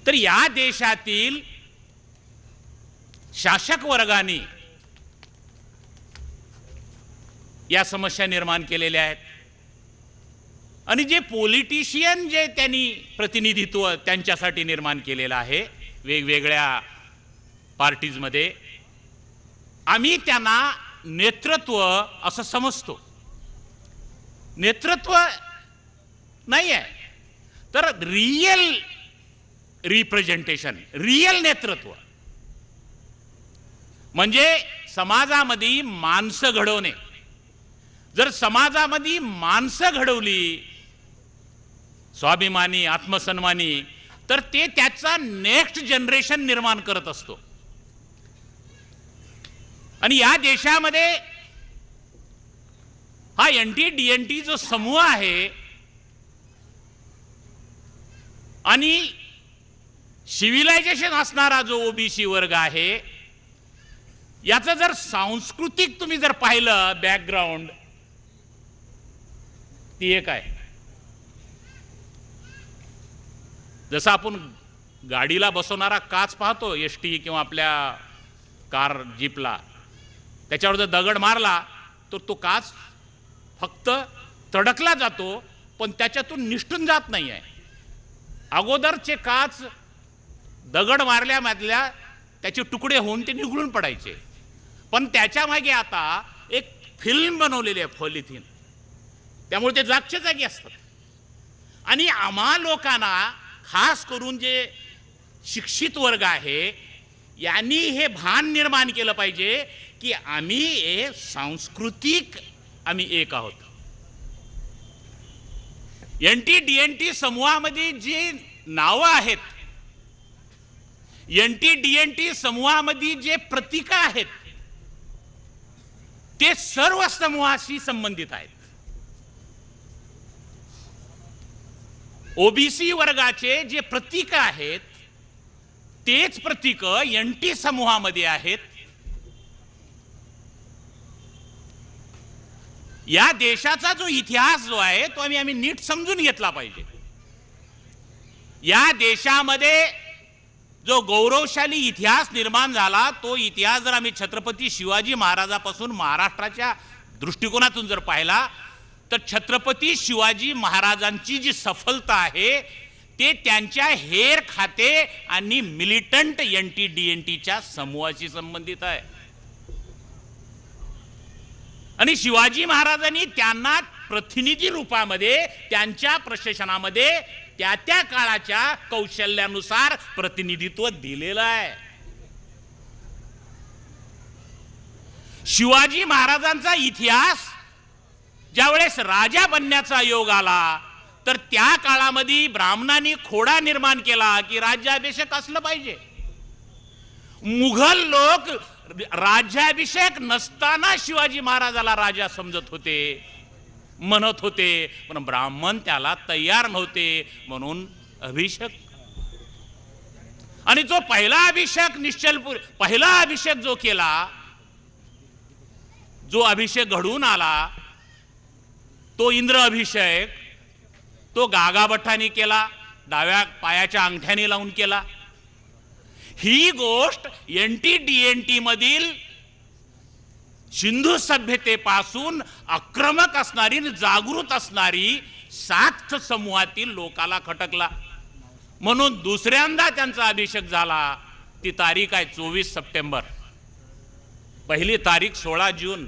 तर या देशातील शासक वर्गाने या समस्या निर्माण केलेल्या आहेत आणि जे पॉलिटिशियन जे त्यांनी प्रतिनिधित्व त्यांच्यासाठी निर्माण केलेलं आहे वेगवेगळ्या पार्टीजमध्ये, आम्ही त्यांना नेतृत्व असं समजतो. नेतृत्व नाही आहे तर रियल रिप्रेझेंटेशन, रियल नेतृत्व म्हणजे समाजामध्ये माणसं घडवणे. जर समाजामध्ये माणसं घडवली स्वाभिमानी, आत्मसन्मानी, तर ते त्याचा नेक्स्ट जनरेशन निर्माण करत असतो. आणि या देशामध्ये हा NTDNT जो समूह आहे आणि सिव्हिलायझेशन असणारा जो OBC वर्ग आहे, याचं जर सांस्कृतिक तुम्ही जर पाहिलं बॅकग्राऊंड, ती एक आहे. जसं आपण गाडीला बसवणारा काच पाहतो ST किंवा आपल्या कार जीपला, त्याच्यावर जर दगड मारला तर तो काच फक्त तडकला जातो पण त्याच्यातून निष्ठून जात नाही आहे. अगोदरचे काच दगड मारल्यामधल्या त्याचे तुकडे होऊन ते निघळून पडायचे, पण त्याच्या मागे आता एक फिल्म बनवलेली आहे पॉलिथिन, त्यामुळे ते जागच्या जागी असतात. आणि आम्हा लोकांना खास करून जे शिक्षित वर्ग आहे यांनी हे भान निर्माण केलं पाहिजे की आम्ही सांस्कृतिक आम्ही एक आहोत. NTDNT समूहामध्ये जी नावं आहेत, NTDNT समूहामध्ये जे प्रतीक आहेत, ते सर्व समूहाशी संबंधित आहेत. OBC वर्गाचे जे प्रतीक आहेत तेच प्रतीक NT समूहामध्ये आहेत. या देशाचा जो इतिहास जो आहे तो आम्ही नीट समजून घेतला पाहिजे. या देशामध्ये जो गौरवशाली इतिहास निर्माण झाला, तो इतिहास जर आम्ही छत्रपती शिवाजी महाराजापासून महाराष्ट्राच्या दृष्टिकोनातून जर पाहिला तर छत्रपती शिवाजी महाराजांची जी सफलता आहे ते त्यांच्या हेर खाते आणि मिलिटंट NTDNTच्या समूहाशी संबंधित आहे. आणि शिवाजी महाराजांनी त्यांना प्रतिनिधी रूपामध्ये त्यांच्या प्रशासनामध्ये त्या त्या काळाच्या कौशल्यानुसार प्रतिनिधित्व दिलेलं आहे. शिवाजी महाराजांचा इतिहास ज्यावेळेस राजा बनण्याचा योग आला तर त्या काळामध्ये ब्राह्मणांनी खोडा निर्माण केला की राज्याभिषेक असलं पाहिजे. मुघल लोक राज्याभिषेक नसताना शिवाजी महाराजाला राजा समजत होते, म्हणत होते, पण ब्राह्मण त्याला तयार नव्हते, म्हणून अभिषेक. आणि जो पहिला अभिषेक निश्चलपूर पहिला अभिषेक जो केला, जो अभिषेक घडून आला तो इंद्र अभिषेक, तो गागाभट्टाने केला, डाव्या पायाच्या अंगठ्याने लावून केला. ही गोष्ट NTDNT मधील सिंधू सभ्यतेपासून आक्रमक असणारी, जागृत असणारी सात समूहातील लोकाला खटकला. म्हणून दुसऱ्यांदा त्यांचा अभिषेक झाला. ती तारीख आहे 24 सप्टेंबर, पहिली तारीख 16 जून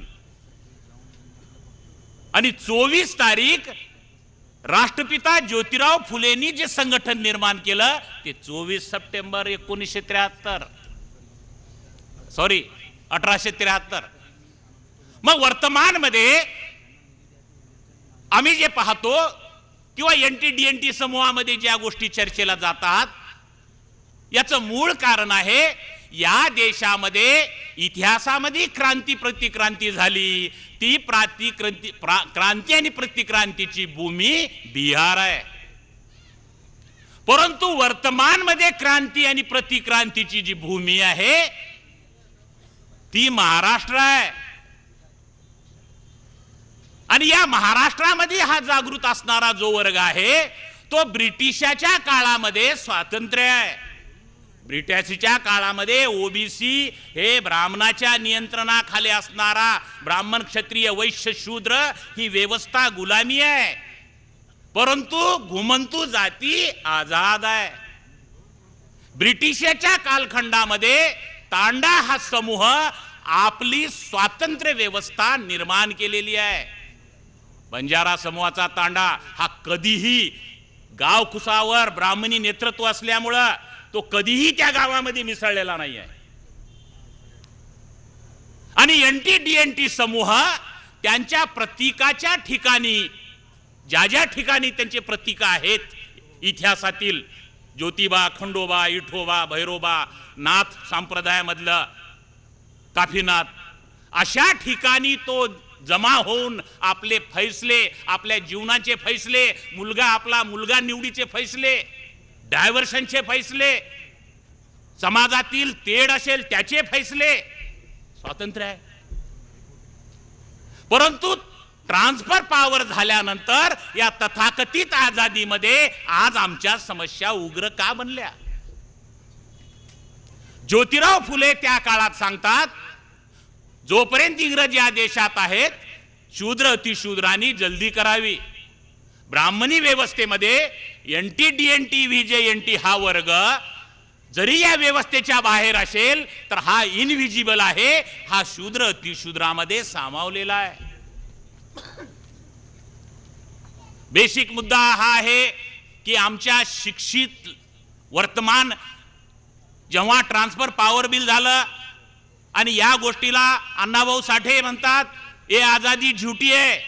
आणि 24 तारीख राष्ट्रपिता ज्योतिराव फुलेंनी जे संघटन निर्माण केलं ते 24 सप्टेंबर 1973, सॉरी 1873. मग वर्तमान मध्ये आम्ही जे पाहतो किंवा NTDNT समूहामध्ये ज्या गोष्टी चर्चेला जातात याचं मूळ कारण आहे या देशामध्ये इतिहासामध्ये क्रांती प्रतिक्रांती झाली. ती क्रांती आणि प्रतिक्रांतीची भूमी बिहार आहे, परंतु वर्तमान मध्ये क्रांती आणि प्रतिक्रांतीची जी भूमी आहे ती महाराष्ट्र आहे. आणि या महाराष्ट्रामध्ये हा जागृत असणारा जो वर्ग आहे तो ब्रिटिशाच्या काळामध्ये स्वातंत्र्य आहे. ब्रिटिशच्या काळामध्ये ओबीसी हे ब्राह्मणाच्या नियंत्रणाखाली असणारा ब्राह्मण क्षत्रिय वैश्य शूद्र ही व्यवस्था गुलामी आहे, परंतु घुमंतू जाती आझाद आहे. ब्रिटिशच्या कालखंडामध्ये तांडा हा समूह आपली स्वातंत्र्य व्यवस्था निर्माण केलेली आहे. बंजारा समूहाचा तांडा हा कधीही गाव कुसावर ब्राह्मणी नेतृत्व असल्यामुळं तो कधीही त्या गावामध्ये मिसळलेला नाही आहे. आणि NTDNT समूह त्यांच्या प्रतीकाच्या ठिकाणी ज्या ज्या ठिकाणी त्यांचे प्रतीक आहेत इतिहासातील ज्योतिबा, खंडोबा, विठोबा, भैरोबा, नाथ संप्रदायामधलं काफीनाथ, अशा ठिकाणी तो जमा होऊन आपले फैसले, आपल्या जीवनाचे फैसले, मुलगा निवडीचे फैसले, डायव्हर्शनचे फैसले, समाजातील तेढ असेल त्याचे फैसले, स्वातंत्र्य आहे. परंतु ट्रान्सफर पॉवर झाल्यानंतर या तथाकथित आझादीमध्ये आज आमच्या समस्या उग्र का बनल्या? ज्योतिराव फुले त्या काळात सांगतात, जोपर्यंत इंग्रज या देशात आहेत शूद्र अतिशूद्रांनी जल्दी करावी. ब्राह्मणी व्यवस्थेमध्ये NTDNT VJNT हा वर्ग जरी या व्यवस्थेच्या बाहेर असेल तर हा इनव्हिजिबल आहे, हा शूद्र अतिशूद्रामध्ये सामावलेला आहे. बेसिक मुद्दा हा आहे की आमच्या शिक्षित वर्तमान जेव्हा ट्रान्सफर पॉवर बिल झालं आणि या गोष्टीला अण्णाभाऊ साठे म्हणतात हे आझादी झुटी आहे,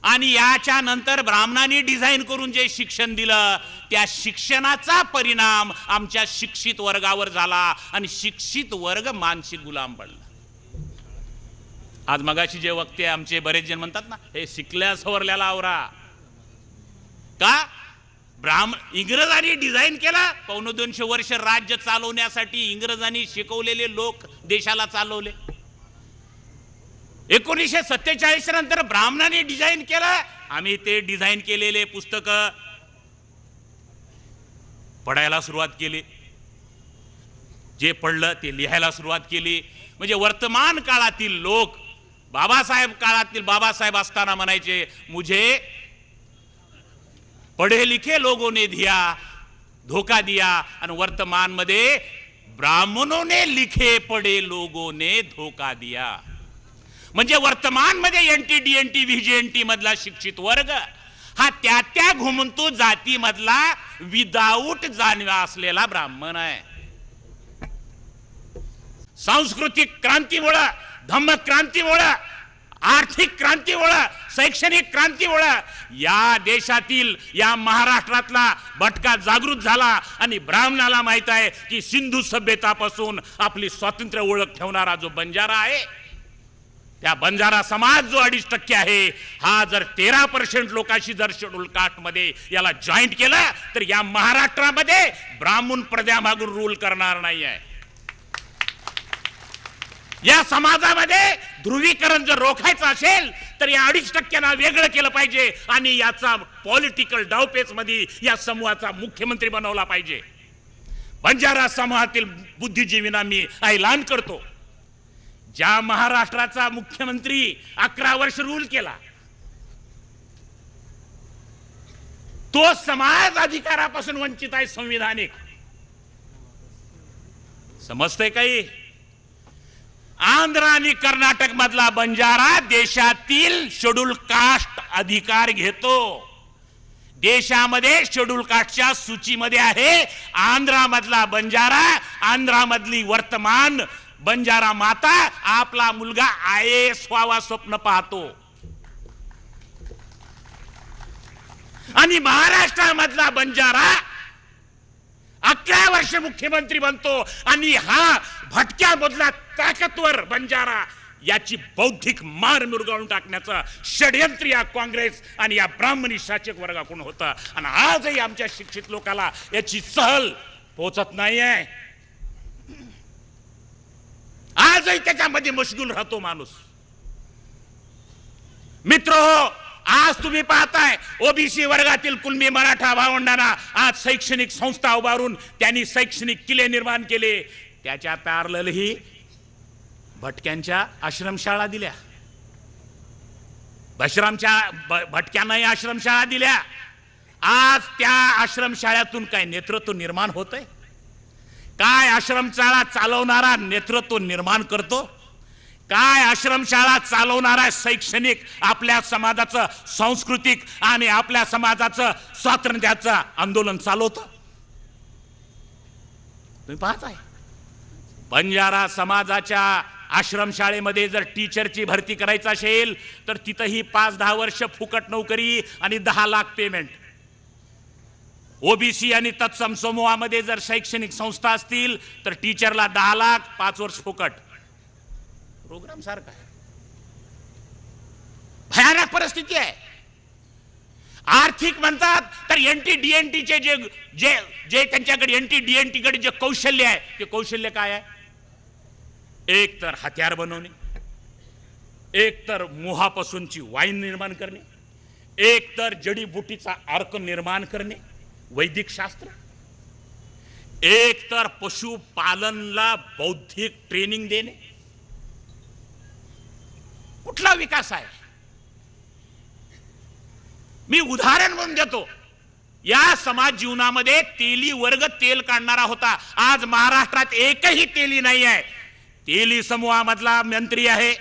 आणि याच्या नंतर ब्राह्मणांनी डिझाईन करून जे शिक्षण दिलं त्या शिक्षणाचा परिणाम आमच्या शिक्षित वर्गावर झाला आणि शिक्षित वर्ग मानसिक गुलाम पडला. आज मगाशी जे वक्ते आमचे बरेच जण म्हणतात ना, हे शिकल्या सवरल्याला आवरा का? इंग्रजांनी डिझाईन केला, 250 वर्ष राज्य चालवण्यासाठी इंग्रजांनी शिकवलेले लोक देशाला चालवले. 1947 नंतर ब्राह्मणांनी डिझाईन केलं, आम्ही ते डिझाईन केलेले पुस्तक पढायला सुरुवात केली, जे पडलं ते लिहायला सुरुवात केली. म्हणजे वर्तमान काळातील लोक बाबासाहेब असताना म्हणायचे, मुझे पढ़े लिखे लोगों ने धोखा दिया, आणि वर्तमान मध्ये ब्राह्मणों ने लिखे पढ़े लोगों ने धोखा दिया. म्हणजे वर्तमान मध्ये NTDNT VJNT मधला शिक्षित वर्ग हा त्या घुमंतू जाती मधला विदाऊट जाणीवा असलेला ब्राह्मण आहे. सांस्कृतिक क्रांतीमुळे, धम्म क्रांतीमुळे, आर्थिक क्रांतीमुळे, शैक्षणिक क्रांतीमुळे या देशातील या महाराष्ट्रातला भटका जागृत झाला आणि ब्राह्मणाला माहित आहे की सिंधू सभ्यतापासून आपली स्वातंत्र्य ओळख ठेवणारा जो बंजारा आहे, त्या बंजारा समाज जो 2.5% आहे, हा जर 13% लोकांशी जर शेड्यूल कास्ट मध्ये याला जॉईंट केलं तर या महाराष्ट्रामध्ये ब्राह्मण पडद्यामागून रूल करणार नाही आहे. या समाजामध्ये ध्रुवीकरण जर रोखायचं असेल तर या 2.5% वेगळं केलं पाहिजे आणि याचा पॉलिटिकल डावपेच मध्ये या समूहाचा मुख्यमंत्री बनवला पाहिजे. बंजारा समूहातील बुद्धिजीवींना मी ऐलान करतो, ज्या महाराष्ट्राचा मुख्यमंत्री 11 वर्ष रूल केला, तो समाज अधिकारापासून वंचित आहे संविधानिक. समजतंय काही? आंध्र आणि कर्नाटक मधला बंजारा देशातील शेड्यूल कास्ट अधिकार घेतो. देशामध्ये शेड्यूल कास्टच्या सूचीमध्ये आहे आंध्रामधला बंजारा. आंध्रामधली वर्तमान बंजारा माता आपला मुलगा IAS व्हावा स्वप्न पाहतो, आणि महाराष्ट्रामधला बंजारा 11 वर्ष मुख्यमंत्री बनतो, आणि हा भटक्यामधला ताकदवर बंजारा याची बौद्धिक मार मुरगाळून टाकण्याचं षडयंत्र या काँग्रेस आणि या ब्राह्मणी शासक वर्गाकडून होतं. आणि आजही आमच्या शिक्षित लोकांना याची सहल पोचत नाहीये. आजही त्याच्यामध्ये मशगूल राहतो माणूस. मित्र हो, आज तुम्ही पाहताय ओबीसी वर्गातील कुणबी मराठा भावंडांना आज शैक्षणिक संस्था उभारून त्यांनी शैक्षणिक किल्ले निर्माण केले. त्याच्या पॅरलल ही भटक्यांच्या आश्रमशाळा दिल्या. भटक्यांनाही आश्रमशाळा दिल्या. आज त्या आश्रमशाळेतून काय नेतृत्व निर्माण होतंय? काय आश्रमशाळा चालवणारा नेतृत्व निर्माण करतो? काय आश्रमशाळा चालवणारा शैक्षणिक आपल्या समाजाचं सांस्कृतिक आणि आपल्या समाजाचं स्वातंत्र्याचं आंदोलन चालवतं? तुम्ही पाहताय बंजारा समाजाच्या आश्रमशाळेमध्ये जर टीचरची भरती करायची असेल तर तिथंही 5-10 वर्ष फुकट नोकरी आणि 10 लाख पेमेंट. ओबीसी आणि तत्सम समूहामध्ये जर शैक्षणिक संस्था असतील तर टीचरला 10 लाख 5 वर्ष फुकट. प्रोग्राम सारखा आहे. भयानक परिस्थिती आहे. आर्थिक म्हणतात तर एनटी डीएनटीचे जे जे जे त्यांच्याकडे एनटी डीएनटी कडे जे कौशल्य आहे ते कौशल्य काय आहे? एक तर हत्यार बनवणे, एक तर मोहापासूनची वाईन निर्माण करणे, एक तर जडीबुटीचा अर्क निर्माण करणे वैदिक शास्त्र, एक तर पशुपालनला बौद्धिक ट्रेनिंग देणे. कुठला विकास आहे? मी उदाहरण म्हणून देतो. या समाज जीवनामध्ये तेली वर्ग तेल काढणारा होता. आज महाराष्ट्रात एकही तेली नाही आहे. तेली समूहामधला मंत्री आहे,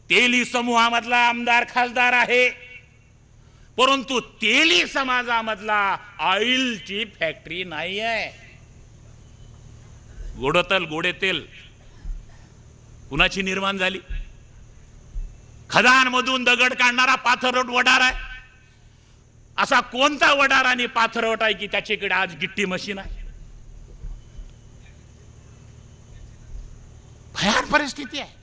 तेली समूहामधला आमदार खासदार आहे, परंतु तेली समाजामधला ऑइलची फॅक्टरी नाही आहे. गोडतल गोडे तेल कुणाची निर्माण झाली? खदानमधून दगड काढणारा पाथरवट वडार आहे. असा कोणता वडार आणि पाथरवट आहे की त्याच्याकडे आज गिट्टी मशीन आहे? भयान परिस्थिती आहे.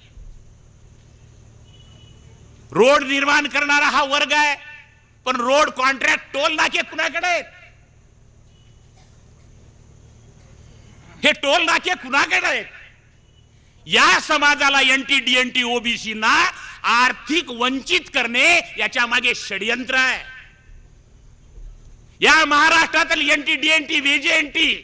रोड निर्माण करणारा हा वर्ग आहे, पण रोड कॉन्ट्रॅक्ट टोल नाके कुणाकडे आहेत? हे टोल नाके कुणाकडे आहेत? या समाजाला एनटी डीएनटी ओबीसी ना आर्थिक वंचित करणे याच्या मागे षडयंत्र आहे. या महाराष्ट्रातील एनटी डीएनटी व्हीजेएनटी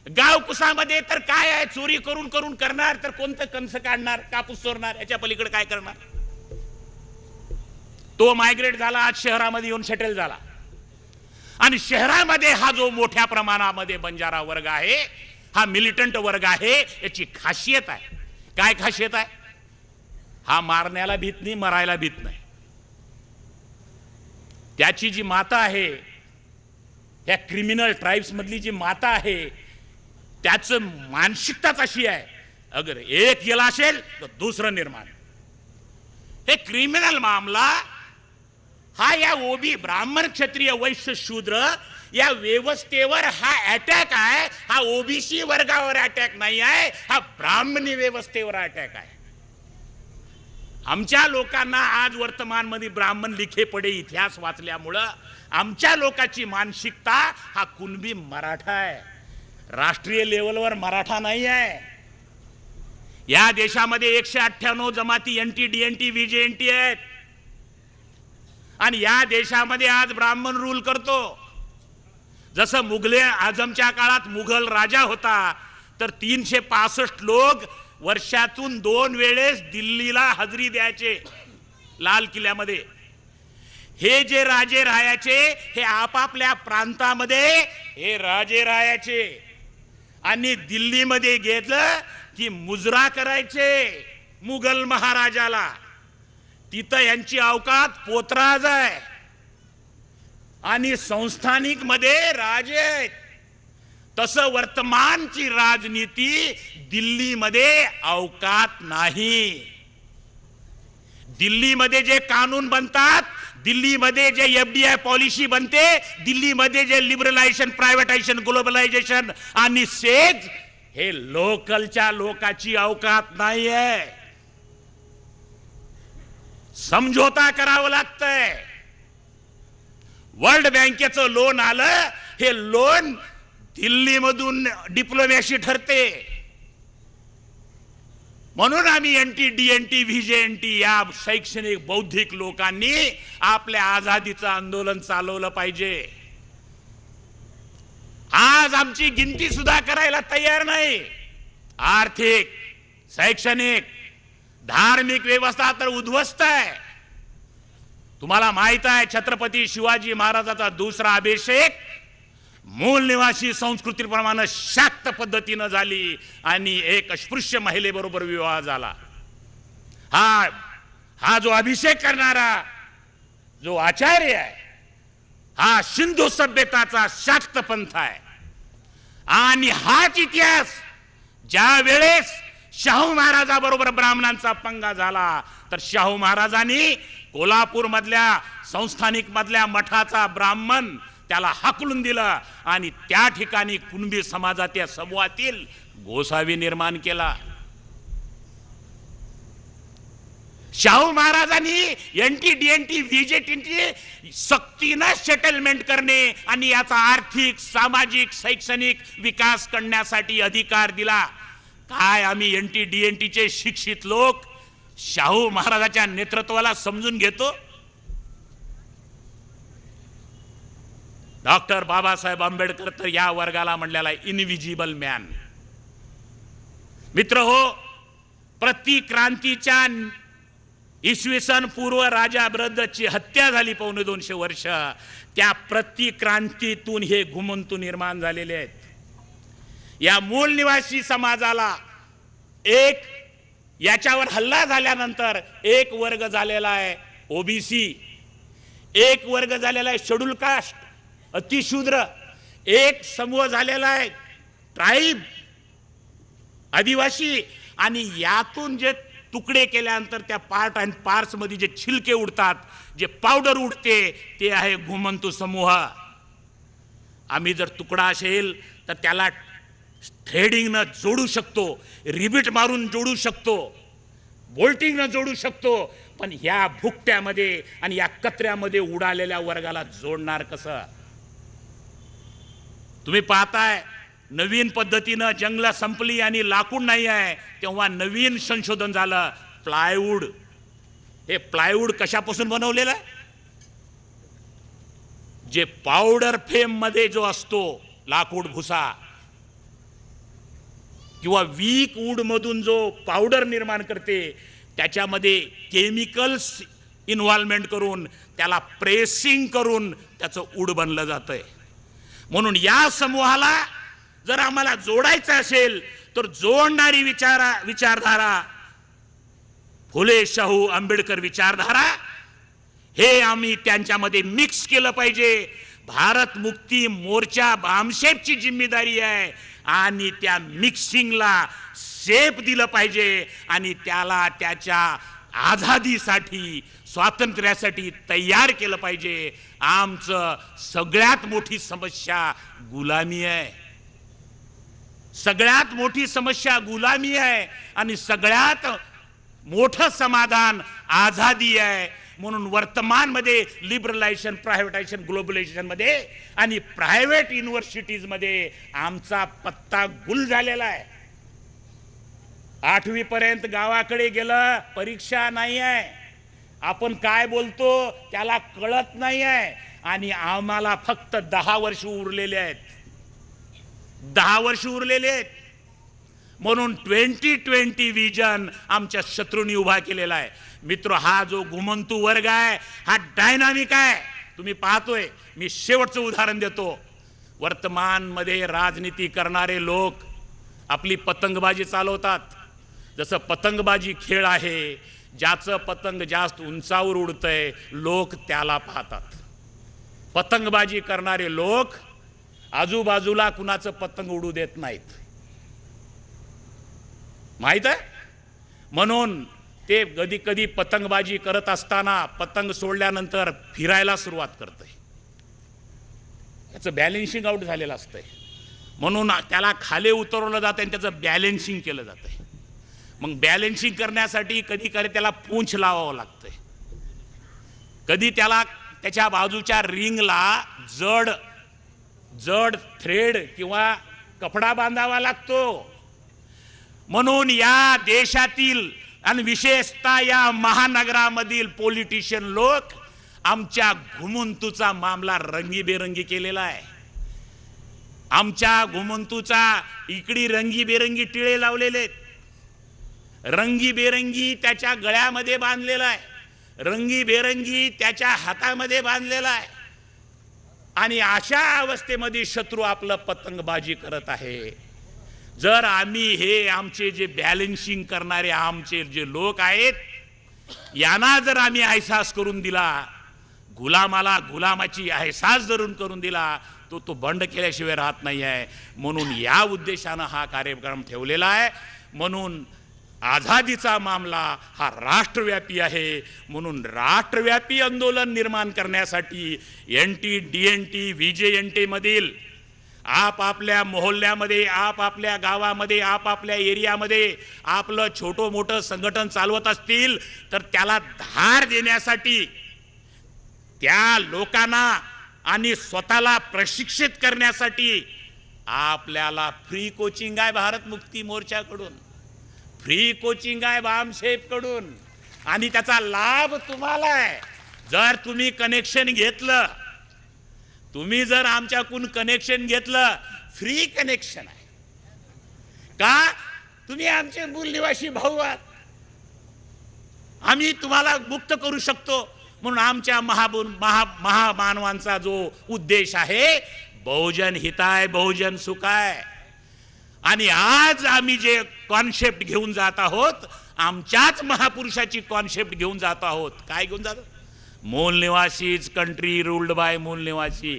गावकुसामध्ये तर काय आहे? चोरी करून करून करणार, तर कोणतं कंस काढणार, कापूस चोरणार, याच्या पलीकडे काय करणार? तो मायग्रेट झाला, आज शहरामध्ये येऊन सेटल झाला. आणि शहरामध्ये हा जो मोठ्या प्रमाणामध्ये बंजारा वर्ग आहे, हा मिलिटंट वर्ग आहे, याची खासियत आहे. काय खासियत आहे? हा मारण्याला भीत नाही, मरायला भीत नाही. त्याची जी माता आहे, या क्रिमिनल ट्राइब्स मधली जी माता आहे, त्याचं मानसिकताच अशी आहे, अगर एक गेला असेल तर दुसरं निर्माण. हे क्रिमिनल मामला हा या ओबी ब्राह्मण क्षत्रिय वैश्य शूद्र या व्यवस्थेवर हा अटॅक आहे. हा ओबीसी वर्गावर अटॅक नाही आहे, हा ब्राह्मणी व्यवस्थेवर अटॅक आहे. आमच्या लोकांना आज वर्तमान मध्ये ब्राह्मण लिखे पडे इतिहास वाचल्यामुळं आमच्या लोकांची मानसिकता हा कुणबी मराठा आहे, राष्ट्रीय लेवलवर मराठा नाही आहे. या देशामध्ये 198 जमाती एनटी डीएनटी व्हीजेएनटी आहेत आणि या देशामध्ये आज ब्राह्मण रूल करतो. जसं मुघले आझमच्या काळात मुघल राजा होता तर 365 लोक वर्षातून 2 वेळेस दिल्लीला हजरी द्यायचे लाल किल्ल्यामध्ये. हे जे राजे राहायचे हे आपापल्या प्रांतामध्ये हे राजे राहायचे आणि दिल्लीमध्ये घेतलं की मुजरा करायचे मुघल महाराजाला. तिथं यांची अवकात पोतराज आहे आणि संस्थानिक मध्ये राजे आहेत. तसं वर्तमानची राजनीती दिल्लीमध्ये अवकात नाही. दिल्लीमध्ये जे कानून बनतात, दिल्लीमध्ये जे एफडीआय पॉलिसी बनते, दिल्लीमध्ये जे लिबरलायझेशन, प्रायव्हेटायझेशन, ग्लोबलायझेशन आणि सेज, हे लोकलच्या लोकांची अवकात नाही आहे. समझोता करावं लागतंय. वर्ल्ड बँकेचं लोन आलं, हे लोन दिल्लीमधून डिप्लोमॅसी ठरते. म्हणून आम्ही एनटी डीएनटी व्हीजेएनटी या शैक्षणिक बौद्धिक लोकांनी आपल्या आझादीचं आंदोलन चालवलं पाहिजे. आज आमची गिनती सुद्धा करायला तयार नाही. आर्थिक, शैक्षणिक, धार्मिक व्यवस्था तर उद्ध्वस्त आहे. तुम्हाला माहित आहे छत्रपती शिवाजी महाराजांचा दुसरा अभिषेक मूल निवासी संस्कृतीप्रमाणे शाक्त पद्धतीने झाली आणि एक अस्पृश्य महिलेबरोबर विवाह झाला. हा जो अभिषेक करणारा जो आचार्य आहे हा सिंधू सभ्यताचा शाक्त पंथ आहे. आणि हाच इतिहास ज्या वेळेस शाहू महाराजाबरोबर ब्राह्मणांचा पंगा झाला तर शाहू महाराजांनी कोल्हापूर मधल्या संस्थानिक मधल्या मठाचा ब्राह्मण त्याला हाकलून दिलं आणि त्या ठिकाणी कुणबी समाजाच्या समूहातील गोसावी निर्माण केला. शाहू महाराजांनी एनटी डीएनटी व्हीजेएनटी सक्तीने सेटलमेंट करणे आणि याचा आर्थिक, सामाजिक, शैक्षणिक विकास करण्यासाठी अधिकार दिला. काय आम्ही एनटी डीएनटीचे शिक्षित लोक शाहू महाराजांच्या नेतृत्वाला समजून घेतो? डॉक्टर बाबासाहेब आंबेडकर तर या वर्गाला म्हणलेला इनविजिबल मॅन. मित्र हो, प्रतिक्रांतीच्या इसवी सन पूर्व राजा ब्रदची हत्या झाली 250 वर्ष. त्या प्रतिक्रांतीतून हे घुमंतू निर्माण झालेले आहेत. या मूल निवासी समाजाला एक याच्यावर हल्ला झाल्यानंतर एक वर्ग झालेला आहे ओबीसी, एक वर्ग झालेला आहे शेड्यूल कास्ट अतिशूद्र, एक समूह झालेला आहे ट्राईब आदिवासी, आणि यातून जे तुकडे केल्यानंतर त्या पार्ट अँड पार्ट्स मध्ये जे छिलके उडतात, जे पावडर उडते, ते आहे घुमंतू समूह. आम्ही जर तुकडा असेल तर त्याला थ्रेडिंगनं जोडू शकतो, रिबीट मारून जोडू शकतो, बोल्टिंगनं जोडू शकतो, पण ह्या भुकट्यामध्ये आणि या कचऱ्यामध्ये उडालेल्या वर्गाला जोडणार कसं? तुम्ही पाहताय नवीन पद्धतीनं जंगलं संपली आणि लाकूड नाही आहे, तेव्हा नवीन संशोधन झालं प्लायवूड. हे प्लायवूड कशापासून बनवलेलं आहे? जे पावडर फेम मध्ये जो असतो लाकूड भुसा किंवा वीक वूड मधून जो पावडर निर्माण करते, त्याच्यामध्ये केमिकल्स इन्व्हॉल्वमेंट करून त्याला प्रेसिंग करून त्याचं वूड बनलं जातंय. म्हणून या समूहाला जर आम्हाला जोडायचं असेल तर जोडणारी विचारधारा फुले शाहू आंबेडकर विचारधारा हे आम्ही त्यांच्यामध्ये मिक्स केलं पाहिजे. भारत मुक्ती मोर्चा बामशेपची जिम्मेदारी आहे आणि त्या मिक्सिंगला शेप दिलं पाहिजे आणि त्याला त्याच्या आझादीसाठी, स्वातंत्र्यासाठी तयार केलं पाहिजे. आमचं सगळ्यात मोठी समस्या गुलामी आहे, सगळ्यात मोठी समस्या गुलामी आहे आणि सगळ्यात मोठं समाधान आझादी आहे. म्हणून वर्तमान मध्ये लिबरलायझेशन, प्रायव्हेटायझेशन, ग्लोबलायझेशन मध्ये आणि प्रायव्हेट युनिव्हर्सिटीज मध्ये आमचा पत्ता गुल झालेला आहे. 8वी पर्यंत गावाकडे गेलं, परीक्षा नाही आहे, आपण काय बोलतो त्याला कळत नाही आहे आणि आम्हाला फक्त 10 वर्ष उरलेले आहेत, 10 वर्ष उरलेले आहेत. म्हणून 2020 विजन आमच्या शत्रूंनी उभा केलेला आहे. मित्र, हा जो घुमंतू वर्ग आहे हा डायनामिक आहे. तुम्ही पाहतोय, मी शेवटचं उदाहरण देतो. वर्तमान मध्ये राजनीती करणारे लोक आपली पतंगबाजी चालवतात. जसं पतंगबाजी खेळ आहे, ज्याचं पतंग जास्त उंचावर उडतंय लोक त्याला पाहतात. पतंगबाजी करणारे लोक आजूबाजूला कुणाचं पतंग उडू देत नाहीत, माहित आहे? म्हणून ते कधी कधी पतंगबाजी करत असताना पतंग सोडल्यानंतर फिरायला सुरुवात करतंय, याचं बॅलेन्सिंग आउट झालेलं असतंय. म्हणून त्याला खाली उतरवलं जातं आणि त्याचं बॅलेन्सिंग केलं जातंय. मग बॅलेन्सिंग करण्यासाठी कधी कधी त्याला पूंछ लावावं लागतंय, कधी त्याला त्याच्या बाजूच्या रिंगला जड जड थ्रेड किंवा कपडा बांधावा लागतो. म्हणून या देशातील आणि विशेषतः या महानगरामधील पॉलिटिशियन लोक आमच्या घुमंतूचा मामला रंगीबेरंगी केलेला आहे. आमच्या घुमंतूचा इकडी रंगीबेरंगी टिळे लावलेले, रंगीबेरंगी त्याच्या गळ्यामध्ये बांधलेला आहे, रंगीबेरंगी त्याच्या हातामध्ये बांधलेला आहे. आणि अशा अवस्थेमध्ये शत्रू आपलं पतंगबाजी करत आहे. जर आम्ही हे आमचे जे बॅलन्सिंग करणारे आमचे जे लोक आहेत यांना जर आम्ही अहसास करून दिला, गुलामाला गुलामाची अहसास धरून करून दिला, तो बंड केल्याशिवाय राहत नाही आहे. म्हणून या उद्देशानं हा कार्यक्रम ठेवलेला आहे. म्हणून आझादीचा मामला हा राष्ट्रव्यापी आहे. म्हणून राष्ट्रव्यापी आंदोलन निर्माण करण्यासाठी NT, DNT, VJNT मधील आपापल्या मोहल्ल्यामध्ये, आपापल्या गावामध्ये, आपापल्या एरियामध्ये आपलं छोटं मोठं संघटन चालवत असतील तर त्याला धार देण्यासाठी, त्या लोकांना आणि स्वतःला प्रशिक्षित करण्यासाठी आपल्याला फ्री कोचिंग आहे भारत मुक्ती मोर्चाकडून, फ्री कोचिंग आहे बामशेफकडून, आणि त्याचा लाभ तुम्हाला आहे. जर तुम्ही कनेक्शन घेतलं, तुम्ही जर आमच्याकडून कनेक्शन घेतलं, फ्री कनेक्शन आहे. का? तुम्ही आमचे मूल निवासी भाऊ आहात, आम्ही तुम्हाला मुक्त करू शकतो. म्हणून आमच्या महामानवांचा जो उद्देश आहे, बहुजन हिताय बहुजन सुखाय. आणि आज आम्ही जे कॉन्सेप्ट घेऊन जात आहोत, आमच्याच महापुरुषाची कॉन्सेप्ट घेऊन जात आहोत. काय घेऊन जातो? मूल निवासीच कंट्री रूल्ड बाय मूल निवासी.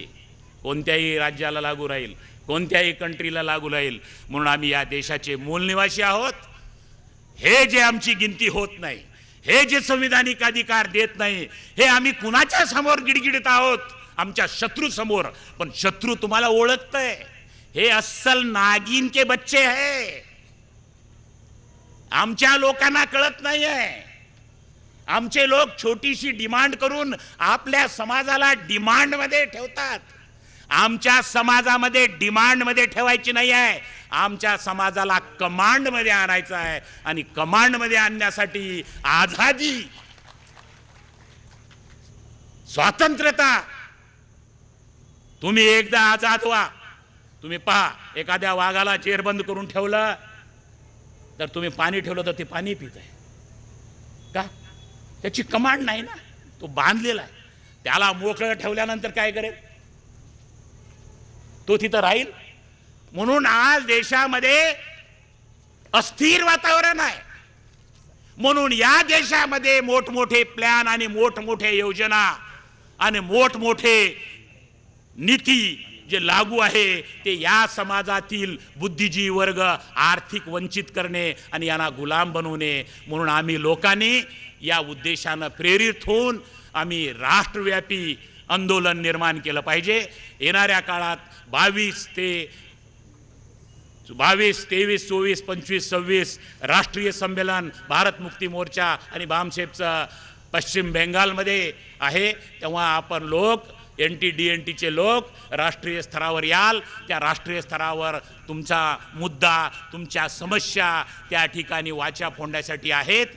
कोणत्याही राज्याला लागू राहील, कोणत्याही कंट्रीला लागू राहील. म्हणून आम्ही या देशाचे मूल निवासी आहोत. हे जे आमची गिनती होत नाही, हे जे संविधानिक अधिकार देत नाही, हे आम्ही कुणाच्या समोर गिडगिडत आहोत? आमच्या शत्रू समोर. पण शत्रू तुम्हाला ओळखतंय, हे अस्सल नागिन के बच्चे है. आमच्या लोकांना कळत नाहीये. आमचे लोक छोटीशी डिमांड करून आपल्या समाजाला डिमांड मध्ये ठेवतात. आमच्या समाजामध्ये डिमांड मध्ये ठेवायची नाही आहे, आमच्या समाजाला कमांड मध्ये आणायचं आहे. आणि कमांड मध्ये आणण्यासाठी आझादी, स्वातंत्र्यता. तुम्ही एकदा आझाद व्हा. तुम्ही पहा, एखाद्या वाघाला जेरबंद करून ठेवलं तर तुम्ही पाणी ठेवलं तर ते पाणी पित आहे का? त्याची कमांड नाही ना, तो बांधलेला आहे. त्याला मोकळं ठेवल्यानंतर काय करेल? तो तिथं राहील. म्हणून आज देशामध्ये अस्थिर वातावरण आहे. म्हणून या देशामध्ये मोठमोठे प्लॅन आणि मोठमोठे योजना आणि मोठमोठे नीती जे लागू आहे ते या समाजातील बुद्धिजीवी वर्ग आर्थिक वंचित करणे आणि यांना गुलाम बनवणे. म्हणून आम्ही लोकांनी या उद्देशानं प्रेरित होऊन आम्ही राष्ट्रव्यापी आंदोलन निर्माण केलं पाहिजे. येणाऱ्या काळात 22, 23, 24, 25, 26 राष्ट्रीय संमेलन भारत मुक्ती मोर्चा आणि बामशेफचं पश्चिम बेंगालमध्ये आहे. तेव्हा आपण लोक NT, DNTचे लोक राष्ट्रीय स्तरावर याल. त्या राष्ट्रीय स्तरावर तुमचा मुद्दा, तुमच्या समस्या त्या ठिकाणी वाचा फोडण्यासाठी आहेत.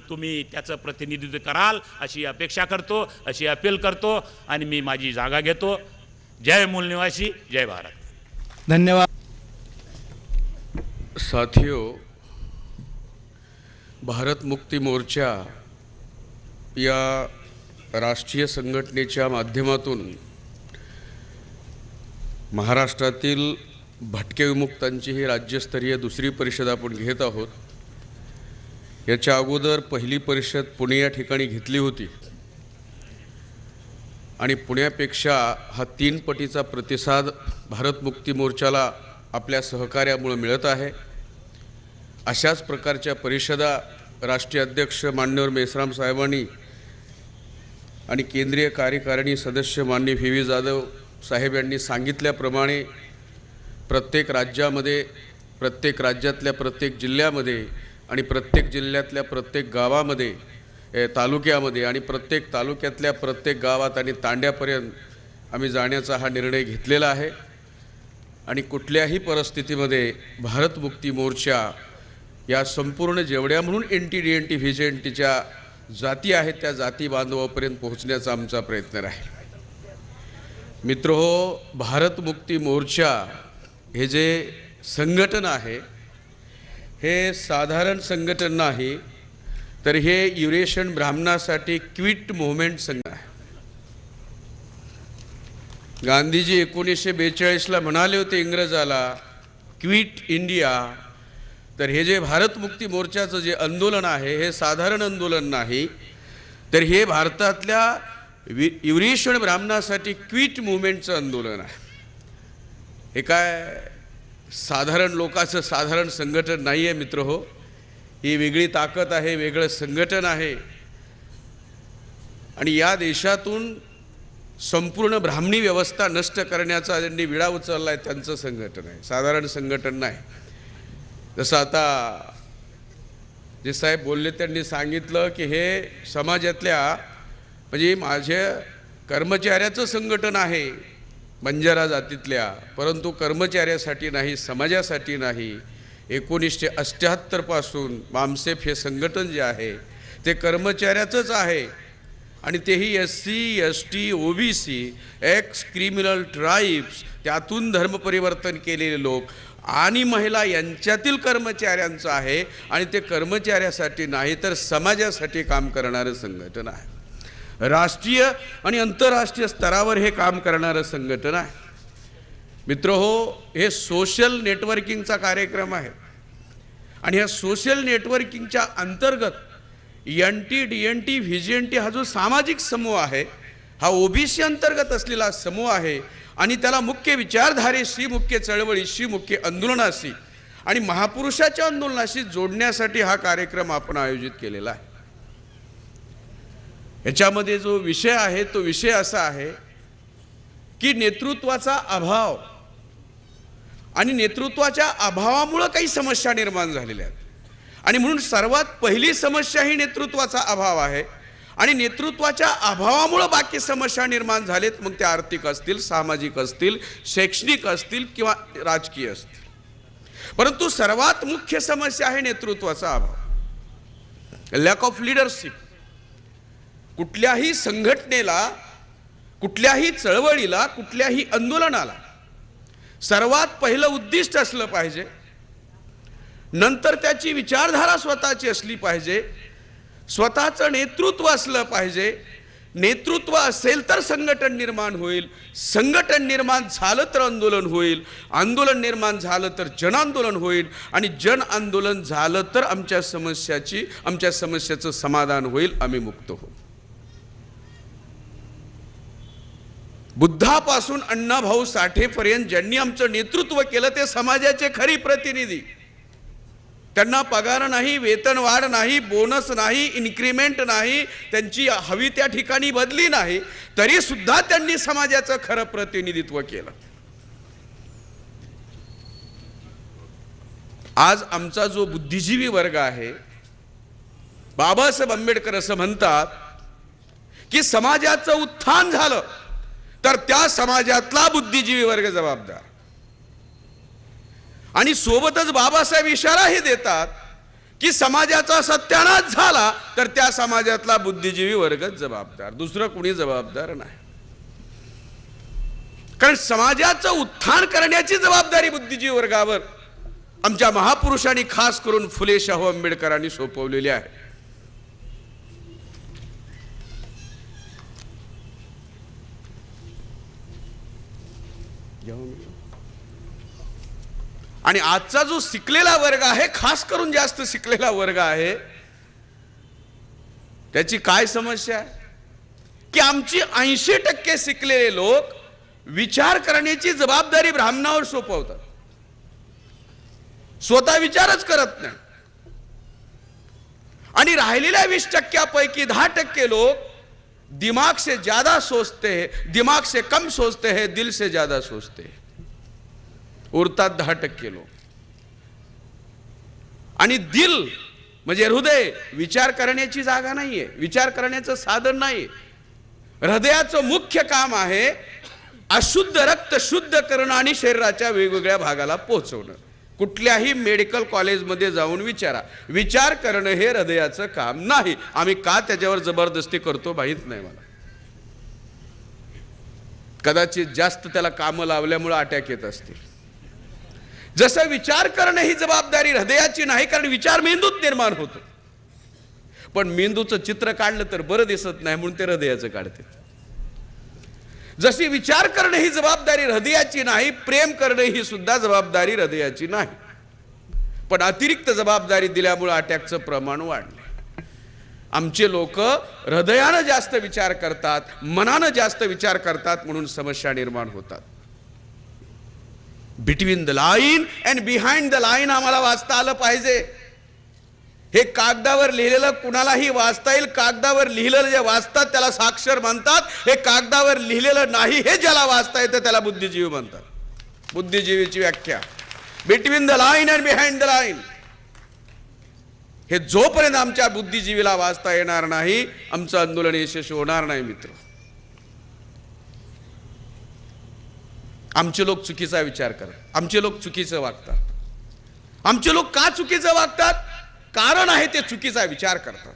तुम्ही त्याचं प्रतिनिधित्व कराल अशी अपेक्षा करतो, अशी अपील करतो आणि मी माझी जागा घेतो. जय मूल निवासी, जय भारत. धन्यवाद. साथियों, भारत मुक्ती मोर्चा या राष्ट्रीय संघटनेच्या माध्यमातून महाराष्ट्रातील भटके विमुक्तांची ही राज्यस्तरीय दुसरी परिषद आपण घेत आहोत. याच्या अगोदर पहिली परिषद पुणे या ठिकाणी घेतली होती आणि पुण्यापेक्षा हा 3 पटीचा प्रतिसाद भारत मुक्ती मोर्चाला आपल्या सहकार्यामुळे मिळत आहे. अशाच प्रकारच्या परिषदा राष्ट्रीय अध्यक्ष मान्यवर मेश्राम साहेबांनी आणि केंद्रीय कार्यकारिणी सदस्य माननीय VV जाधव साहेब यांनी सांगितल्याप्रमाणे प्रत्येक राज्यामध्ये, प्रत्येक राज्यातल्या प्रत्येक जिल्ह्यामध्ये आणि प्रत्येक जिल्ह्यातल्या प्रत्येक गावामध्ये, तालुक्यामध्ये आणि प्रत्येक तालुक्यातल्या प्रत्येक गावात आणि तांड्यापर्यंत आम्ही जाण्याचा हा निर्णय घेतलेला आहे. आणि कुठल्याही परिस्थितीमध्ये भारत मुक्ती मोर्चा या संपूर्ण जेवढ्या म्हणून NTDNT व्हिजेंटीच्या जाती आहेत त्या जाती बांधवापर्यंत पोहोचण्याचा आमचा प्रयत्न राहील. मित्रहो, भारत मुक्ती मोर्चा हे जे संघटन आहे हे साधारण संघटन नाही, तर हे युरेशियन ब्राह्मणासाठी क्विट मूव्हमेंट संघ आहे. गांधीजी 1942ला म्हणाले होते इंग्रजाला क्विट इंडिया. तर हे जे भारत मुक्ती मोर्चाचं जे आंदोलन आहे हे साधारण आंदोलन नाही, तर हे भारतातल्या युरेशियन ब्राह्मणासाठी क्विट मूव्हमेंटचं आंदोलन आहे. हे काय साधारण लोकांचं साधारण संघटन नाही आहे मित्रहो. ही वेगळी ताकद आहे, वेगळं संघटन आहे. आणि या देशातून संपूर्ण ब्राह्मणी व्यवस्था नष्ट करण्याचा ज्यांनी विडा उचलला आहे त्यांचं संघटन आहे, साधारण संघटन नाही. जसं आता जे साहेब बोलले त्यांनी सांगितलं की हे समाजातल्या म्हणजे माझ्या कर्मचाऱ्याचं संघटन आहे बंजारा जातीतल्या, परंतु कर्मचाऱ्यासाठी नाही, समाजासाठी नाही. 1978 पासून मामसेफ हे संघटन जे आहे ते कर्मचाऱ्याचंच आहे. आणि तेही SC ST OBC x criminal tribes, त्यातून धर्मपरिवर्तन केलेले लोक आणि महिला यांच्यातील कर्मचाऱ्यांचं आहे. आणि ते कर्मचाऱ्यासाठी नाही तर समाजासाठी काम करणारं संघटन आहे. राष्ट्रीय आणि आंतरराष्ट्रीय स्तरावर हे काम करणारं संघटन आहे. मित्रहो, हे सोशल नेटवर्किंगचा कार्यक्रम आहे. आणि ह्या सोशल नेटवर्किंगच्या अंतर्गत NTDNT व्हिजेंटी हा जो सामाजिक समूह आहे हा OBC अंतर्गत असलेला समूह आहे. आणि त्याला मुख्य विचारधारेशी, मुख्य चळवळीशी, मुख्य आंदोलनाशी आणि महापुरुषाच्या आंदोलनाशी जोडण्यासाठी हा कार्यक्रम आपण आयोजित केलेला आहे. याच्यामध्ये जो विषय आहे तो विषय असा आहे की नेतृत्वाचा अभाव आणि नेतृत्वाच्या अभावामुळे काही समस्या निर्माण झालेल्या आहेत. आणि म्हणून सर्वात पहिली समस्या ही नेतृत्वाचा अभाव आहे. आणि नेतृत्वाच्या अभावामुळे बाकी समस्या निर्माण झालेत, मग त्या आर्थिक असतील, सामाजिक असतील, शैक्षणिक असतील किंवा राजकीय असतील. परंतु सर्वात मुख्य समस्या आहे नेतृत्वाचा अभाव, लॅक ऑफ लिडरशिप. कुठल्याही संघटनेला, कुठल्याही चळवळीला, कुठल्याही आंदोलनाला सर्वात पहिलं उद्दिष्ट असलं पाहिजे, नंतर त्याची विचारधारा स्वतःची असली पाहिजे, स्वतःचं नेतृत्व असलं पाहिजे. नेतृत्व असेल तर संघटन निर्माण होईल, संघटन निर्माण झालं तर आंदोलन होईल, आंदोलन निर्माण झालं तर जन आंदोलन होईल, आणि जन आंदोलन झालं तर आमच्या समस्याचं समाधान होईल, आम्ही मुक्त होऊ. बुद्धापासून अण्णाभाऊ साठेपर्यंत ज्यांनी आमचं नेतृत्व केलं ते समाजाचे खरी प्रतिनिधी. त्यांना पगार नाही, वेतनवाढ नाही, बोनस नाही, इन्क्रिमेंट नाही, त्यांची हवी त्या ठिकाणी बदली नाही, तरी सुद्धा त्यांनी समाजाचं खरं प्रतिनिधित्व केलं. आज आमचा जो बुद्धिजीवी वर्ग आहे, बाबासाहेब आंबेडकर असं म्हणतात की समाजाचं उत्थान झालं तर त्या समाजातला बुद्धिजीवी वर्ग जबाबदार. आणि सोबतच बाबासाहेब इशाराही देतात की समाजाचा सत्यानाश झाला तर त्या समाजातला बुद्धिजीवी वर्गच जबाबदार, दुसरं कोणी जबाबदार नाही. कारण समाजाचं उत्थान करण्याची जबाबदारी बुद्धिजीवी वर्गावर आमच्या महापुरुषांनी, खास करून फुले शाहू आंबेडकरांनी सोपवलेली आहे. आणि आजचा जो शिकलेला वर्ग आहे, खास करून जास्त शिकलेला वर्ग आहे, त्याची काय समस्या आहे की आमची 80% शिकलेले लोक विचार करण्याची जबाबदारी ब्राह्मणावर सोपवतात, स्वतः विचारच करत नाही. आणि राहिलेल्या 20% 10% लोक दिमाग से ज्यादा सोचते हैं, दिमाग से कम सोचते हैं, दिल से ज्यादा सोचते हैं. उरतात 10% लोक. आणि दिल म्हणजे हृदय विचार करण्याची जागा नाहीये, विचार करण्याचं साधन नाही. हृदयाचं मुख्य काम आहे अशुद्ध रक्त शुद्ध करणं आणि शरीराच्या वेगवेगळ्या भागाला पोहोचवणं. कुठल्याही मेडिकल कॉलेजमध्ये जाऊन विचारा. विचार करणं हे हृदयाचं काम नाही. आम्ही का त्याच्यावर जबरदस्ती करतो माहीत नाही मला. कदाचित जास्त त्याला कामं लावल्यामुळे अटॅक येत असतील. जसं विचार करणं ही जबाबदारी हृदयाची नाही, कारण विचार मेंदूत निर्माण होतो. पण मेंदूचं चित्र काढलं तर बरं दिसत नाही म्हणून ते हृदयाचं काढते. जशी विचार करणं ही जबाबदारी हृदयाची नाही, प्रेम करणं ही सुद्धा जबाबदारी हृदयाची नाही. पण अतिरिक्त जबाबदारी दिल्यामुळे अटॅकचं प्रमाण वाढलं. आमचे लोक हृदयानं जास्त विचार करतात, मनानं जास्त विचार करतात म्हणून समस्या निर्माण होतात. Between the line and behind the line आम्हाला वाचता आलं पाहिजे. हे कागदावर लिहिलेलं कुणालाही वाचता येईल. कागदावर लिहिलेलं जे वाचतात त्याला साक्षर म्हणतात. हे कागदावर लिहिलेलं नाही हे ज्याला वाचता येतं त्याला बुद्धिजीवी म्हणतात. बुद्धिजीवीची व्याख्या between the line and behind the line. हे जोपर्यंत आमच्या बुद्धिजीवीला वाचता येणार नाही आमचं आंदोलन यशस्वी होणार नाही. मित्र, आमचे लोक चुकीचा विचार करतात, आमचे लोक चुकीचं वागतात. आमचे लोक का चुकीचं वागतात? कारण आहे ते चुकीचा विचार करतात.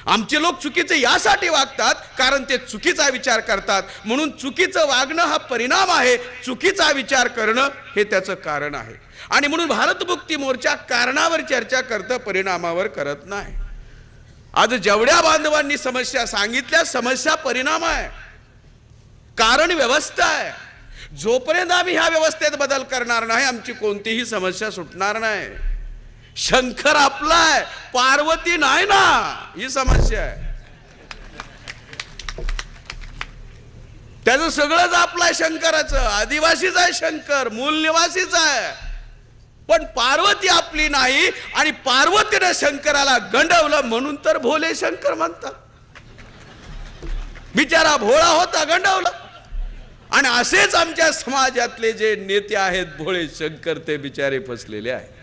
आमचे लोक चुकीचे यासाठी वागतात कारण ते चुकीचा विचार करतात. म्हणून चुकीचं वागणं हा परिणाम आहे, चुकीचा विचार करणं हे त्याचं कारण आहे. आणि म्हणून भारत मुक्ती मोर्चा कारणावर चर्चा करतं, परिणामावर करत नाही. आज जेवढ्या बांधवांनी समस्या सांगितल्या, समस्या परिणाम आहे, कारण व्यवस्था आहे. जोपर्यंत आम्ही ह्या व्यवस्थेत बदल करणार नाही आमची कोणतीही समस्या सुटणार नाही. शंकर आपला आहे, पार्वती नाही ना, ही समस्या आहे. त्याचं सगळंच आपलं आहे शंकराचं. आदिवासीच आहे शंकर, मूल निवासीच आहे. पण पार्वती आपली नाही आणि पार्वतीने शंकराला गंडवलं म्हणून तर भोले शंकर म्हणतात. बिचारा भोळा होता, गंडवलं. आणि असेच आमच्या समाजातले जे नेते आहेत भोळे शंकर, ते बिचारे फसलेले आहेत.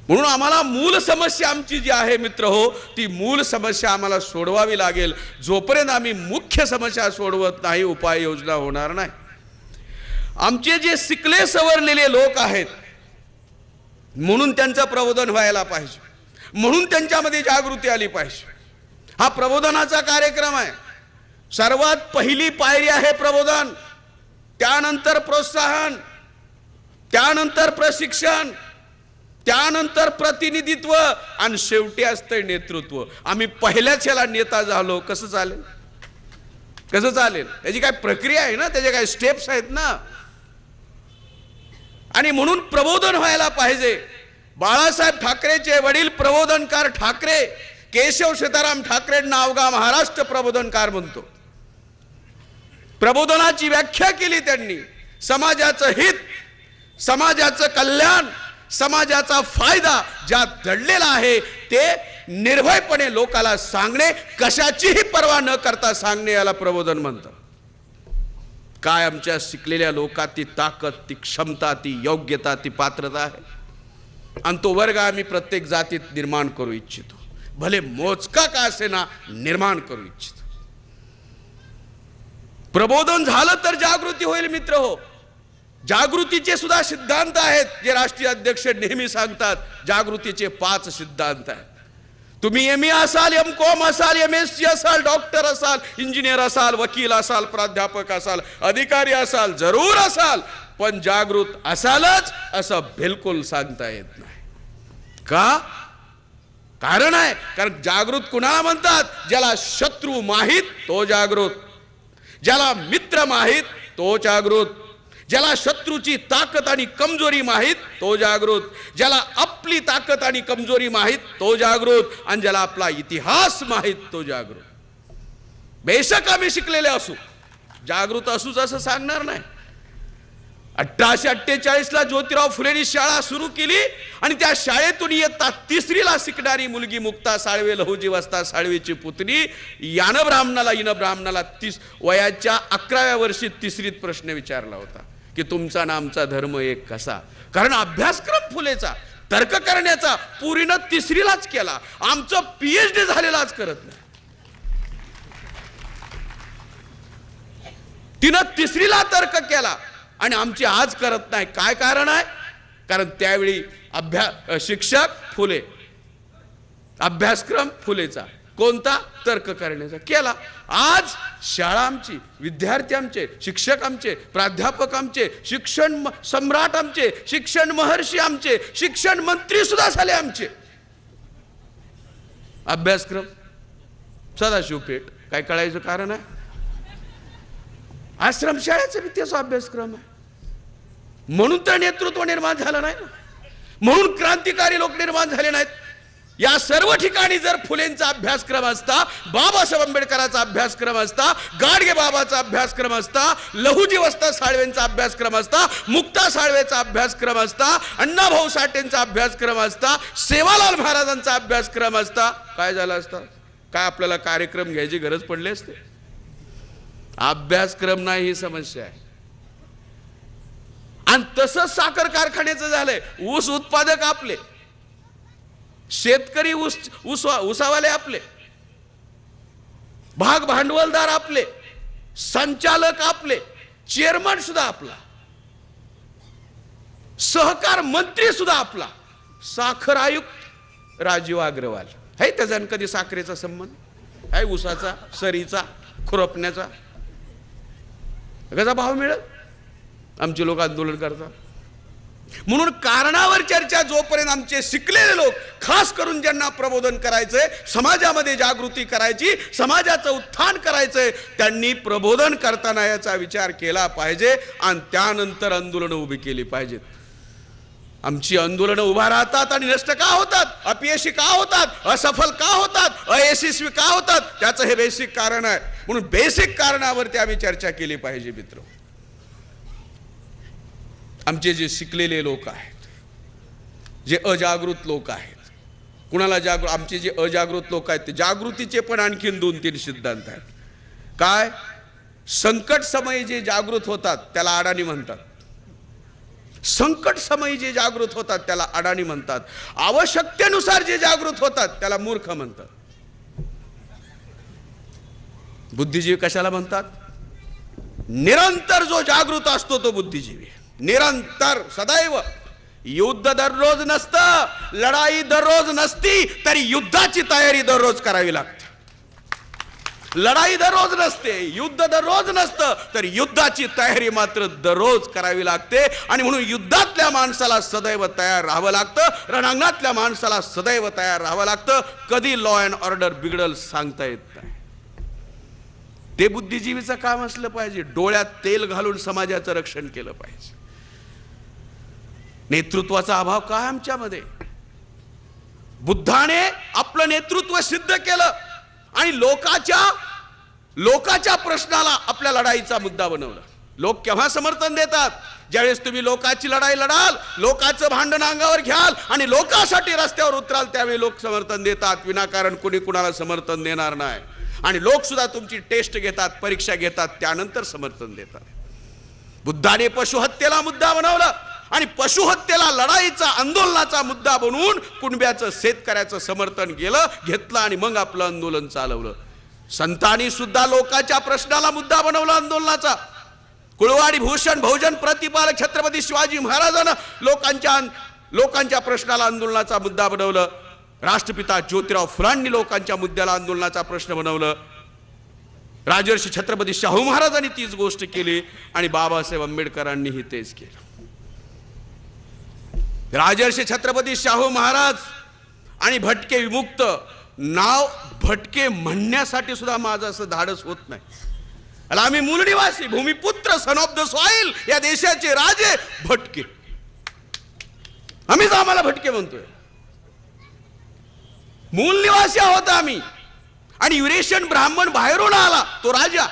म्हणून आम्हाला मूल समस्या आमची जी आहे मित्र हो, ती मूल समस्या आम्हाला सोडवावी लागेल. जोपर्यंत आम्ही मुख्य समस्या सोडवत नाही उपाययोजना होणार नाही. आमचे जे शिकले सवरलेले लोक आहेत म्हणून त्यांचं प्रबोधन व्हायला पाहिजे, म्हणून त्यांच्यामध्ये जागृती आली पाहिजे. हा प्रबोधनाचा कार्यक्रम आहे. सर्वात पहिली पायरी आहे प्रबोधन, त्यानंतर प्रोत्साहन, त्यानंतर प्रशिक्षण, त्यानंतर प्रतिनिधित्व आणि शेवटी असते नेतृत्व. आम्ही पहिल्याच याला नेता झालो, कसं चालेल? कसं चालेल? त्याची काय प्रक्रिया आहे ना, त्याचे काय स्टेप्स आहेत ना. आणि म्हणून प्रबोधन व्हायला पाहिजे. बाळासाहेब ठाकरेचे वडील प्रबोधनकार ठाकरे, केशव सीताराम ठाकरेंना अवघा महाराष्ट्र प्रबोधनकार म्हणतो. प्रबोधनाची व्याख्या केली त्यांनी. समाजाचं हित, समाजाचं कल्याण, समाजाचा फायदा ज्यात दडलेला आहे ते निर्भयपणे लोकाला सांगणे, कशाचीही पर्वा न करता सांगणे, याला प्रबोधन म्हणतात. काय आमच्या शिकलेल्या लोकात ती ताकद, ती क्षमता, ती योग्यता, ती पात्रता आहे. आणि तो वर्ग आम्ही प्रत्येक जातीत निर्माण करू इच्छितो, भले मोजका का असेना निर्माण करू इच्छितो. प्रबोधन झालं तर जागृती होईल मित्र हो. जागृतीचे सुद्धा सिद्धांत आहेत जे राष्ट्रीय अध्यक्ष नेहमी सांगतात. जागृतीचे 5 सिद्धांत आहेत. तुम्ही MA असाल, MCOM असाल, MSc असाल, डॉक्टर असाल, इंजिनियर असाल, वकील असाल, प्राध्यापक असाल, अधिकारी असाल, जरूर असाल, पण जागृत असालच असं बिलकुल सांगता येत नाही. का? कारण आहे, कारण जागृत कुणाला म्हणतात? ज्याला शत्रू माहित तो जागृत, ज्याला मित्र माहित तो जागृत, ज्याला शत्रूची ताकद आणि कमजोरी माहित तो जागृत, ज्याला आपली ताकद आणि कमजोरी माहित तो जागृत, आणि ज्याला आपला इतिहास माहित तो जागृत. बेशक आम्ही शिकलेले असू, जागृत असूच असं सांगणार नाही. 1848ला ज्योतिराव फुलेंनी शाळा सुरू केली आणि त्या शाळेतून इयत्ता 3रीला शिकणारी मुलगी मुक्ता साळवे, लहुजी वस्ता साळवेची पुतणी, इनब्राह्मणाला वयाच्या 11व्या वर्षी 3रीत प्रश्न विचारला होता की तुमचा ना आमचा धर्म एक कसा. कारण अभ्यासक्रम फुलेचा, तर्क करण्याचा पुरीनं 3रीलाच केला. आमचं PhD झालेलाच करत नाही. तिनं 3रीला तर्क केला आणि आमची आज करत नाही. काय कारण आहे? कारण त्यावेळी शिक्षक फुले, अभ्यासक्रम फुलेचा, कोणता? तर्क करण्याचा केला. आज शाळा आमची, विद्यार्थी आमचे, शिक्षक आमचे, प्राध्यापक आमचे, शिक्षण सम्राट आमचे, शिक्षण महर्षी आमचे, शिक्षण मंत्री सुद्धा झाले आमचे. अभ्यासक्रम सदाशिव पेठ. काय कळायचं कारण आहे? आश्रमशाळेचा विद्याचा अभ्यासक्रम आहे. म्हणून तर नेतृत्व निर्माण झालं नाही ना, म्हणून क्रांतिकारी लोक निर्माण झाले नाहीत. या सर्व ठिकाणी जर फुलेंचा अभ्यासक्रम असता, बाबासाहेब आंबेडकरांचा अभ्यासक्रम असता, गाडगे बाबाचा अभ्यासक्रम असता, लहुजी वस्ताद साळवेंचा अभ्यासक्रम असता, मुक्ता साळवेचा अभ्यासक्रम असता, अण्णाभाऊ साठेंचा अभ्यासक्रम असता, सेवालाल महाराजांचा अभ्यासक्रम असता, काय झालं असतं? काय आपल्याला कार्यक्रम घ्यायची गरज पडली असते? अभ्यासक्रम नाही ही समस्या आहे. आणि तसंच साखर कारखान्याचं झालंय. ऊस उत्पादक आपले, शेतकरी ऊसावाले आपले, भाग भांडवलदार आपले, संचालक आपले, चेअरमन सुद्धा आपला, सहकार मंत्री सुद्धा आपला, साखर आयुक्त राजीव अग्रवाल आहे. त्याचा कधी साखरेचा संबंध आहे? ऊसाचा, सरीचा, खुरपण्याचा कसा भाव मिळत? आमचे लोक आंदोलन करतात. म्हणून कारणावर चर्चा जोपर्यंत आमचे शिकलेले लोक, खास करून ज्यांना प्रबोधन करायचंय, समाजामध्ये जागृती करायची, समाजाचं उत्थान करायचंय, त्यांनी प्रबोधन करताना याचा विचार केला पाहिजे आणि त्यानंतर आंदोलनं उभी केली पाहिजेत. आमची आंदोलनं उभा राहतात आणि नष्ट का होतात? अपयशी का होतात? असफल का होतात? अयशस्वी का होतात? त्याचं हे बेसिक कारण आहे. म्हणून बेसिक कारणावरती आम्ही चर्चा केली पाहिजे. मित्र, आमचे जे शिकलेले लोक आहेत, जे अजागृत लोक आहेत, कुणाला आमचे जे अजागृत लोक आहेत, ते जागृतीचे पण आणखीन 2-3 सिद्धांत आहेत. काय? संकट समयी जे जागृत होतात त्याला अडाणी म्हणतात. संकट समयी जे जागृत होतात त्याला अडाणी म्हणतात. आवश्यकतेनुसार जे जागृत होतात त्याला मूर्ख म्हणतात. बुद्धिजीवी कशाला म्हणतात? निरंतर जो जागृत असतो तो बुद्धिजीवी. निरंतर, सदैव. युद्ध दररोज नसतं, लढाई दररोज नसती, तरी युद्धाची तयारी दररोज करावी लागते. लढाई दररोज नसते, युद्ध दररोज नसतं, तर युद्धाची तयारी मात्र दररोज करावी लागते. आणि म्हणून युद्धातल्या माणसाला सदैव तयार राहावं लागतं, रणांगणातल्या माणसाला सदैव तयार राहावं लागतं. कधी लॉ अँड ऑर्डर बिघडल सांगता येत नाही. ते बुद्धिजीवीचं काम असलं पाहिजे. डोळ्यात तेल घालून समाजाचं रक्षण केलं पाहिजे. नेतृत्वाचा अभाव काय आमच्यामध्ये? बुद्धाने आपलं नेतृत्व सिद्ध केलं आणि लोकाच्या प्रश्नाला आपल्या लढाईचा मुद्दा बनवला. लोक केव्हा समर्थन देतात? ज्यावेळेस तुम्ही लोकाची लढाई लढाल, लोकांचं भांडण अंगावर घ्याल आणि लोकांसाठी रस्त्यावर उतराल, त्यावेळी लोक समर्थन देतात. विनाकारण कुणी कुणाला समर्थन देणार नाही. आणि लोक सुद्धा तुमची टेस्ट घेतात, परीक्षा घेतात, त्यानंतर समर्थन देतात. बुद्धाने पशुहत्येला मुद्दा बनवला आणि पशुहत्येला लढाईचा, आंदोलनाचा मुद्दा बनवून कुणब्याचं, शेतकऱ्याचं समर्थन घेतलं आणि मग आपलं आंदोलन चालवलं. संतांनी सुद्धा लोकांच्या प्रश्नाला मुद्दा बनवला आंदोलनाचा. कुळवाडी भूषण बहुजन प्रतिपालक छत्रपती शिवाजी महाराजांना लोकांच्या प्रश्नाला, आंदोलनाचा मुद्दा बनवलं. राष्ट्रपिता ज्योतिराव फुलांनी लोकांच्या मुद्द्याला, आंदोलनाचा प्रश्न बनवलं. राजर्षी छत्रपती शाहू महाराजांनी तीच गोष्ट केली आणि बाबासाहेब आंबेडकरांनीही तेच केलं. राजर्षी छत्रपती शाहू महाराज आणि भटके विमुक्त, नाव भटके म्हणण्यासाठी सुद्धा माझं असं धाडस होत नाही. आम्ही मूळ निवासी, भूमिपुत्र, सन ऑफ द सॉइल, या देशाचे राजे भटके. आम्हीच आम्हाला भटके म्हणतोय. मूल निवासी आहोत आम्ही. आणि युरेशियन ब्राह्मण बाहेरून आला तो राजा,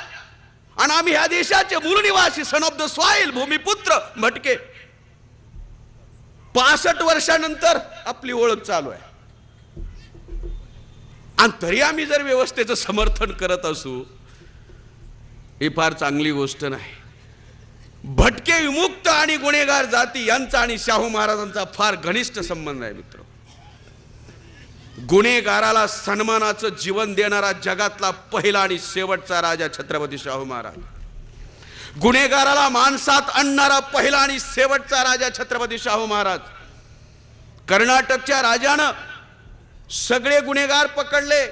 आणि आम्ही ह्या देशाचे मूळ निवासी, सन ऑफ द सॉइल, भूमिपुत्र, भटके. 65 वर्षानंतर आपली ओळख चालू आहे. आणि तरी आम्ही जर व्यवस्थेचं समर्थन करत असू, ही फार चांगली गोष्ट नाही. भटके विमुक्त आणि गुन्हेगार जाती यांचा आणि शाहू महाराजांचा फार घनिष्ठ संबंध आहे मित्र. गुन्हेगाराला सन्मानाचं जीवन देणारा जगातला पहिला आणि शेवटचा राजा छत्रपती शाहू महाराज. गुन्हेगाराला माणसात आणणारा पहिला आणि शेवटचा राजा छत्रपती शाहू महाराज. कर्नाटकच्या राजानं सगळे गुन्हेगार पकडले.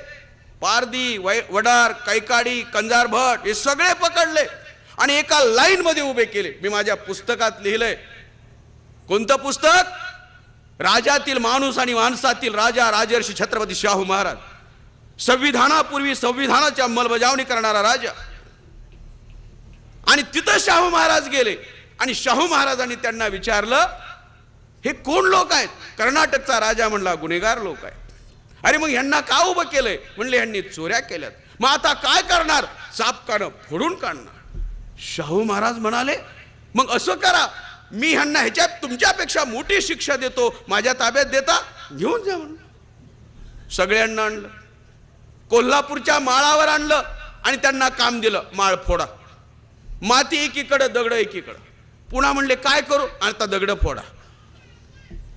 पारधी, वडार, कैकाडी, कंजार भट हे सगळे पकडले आणि एका लाईन मध्ये उभे केले. मी माझ्या पुस्तकात लिहिलंय. कोणतं पुस्तक? राजातील माणूस आणि माणसातील राजा राजर्षी छत्रपती शाहू महाराज. संविधानापूर्वी संविधानाची अंमलबजावणी करणारा राजा. आणि तिथं शाहू महाराज गेले आणि शाहू महाराजांनी त्यांना विचारलं, हे कोण लोक आहेत? कर्नाटकचा राजा म्हणला, गुन्हेगार लोक आहेत. अरे मग ह्यांना का उभं केलंय? म्हणले ह्यांनी चोऱ्या केल्यात. मग आता काय करणार? चापकानं फोडून काढणार. शाहू महाराज म्हणाले, मग असं करा, मी ह्यांना ह्याच्यात तुमच्यापेक्षा मोठी शिक्षा देतो, माझ्या ताब्यात देता? घेऊन जा म्हणून. सगळ्यांना आणलं, कोल्हापूरच्या माळावर आणलं आणि त्यांना काम दिलं, माळ फोडा. माती एकीकडं, दगड एकीकडं. पुन्हा म्हणले काय करू? आता दगड फोडा.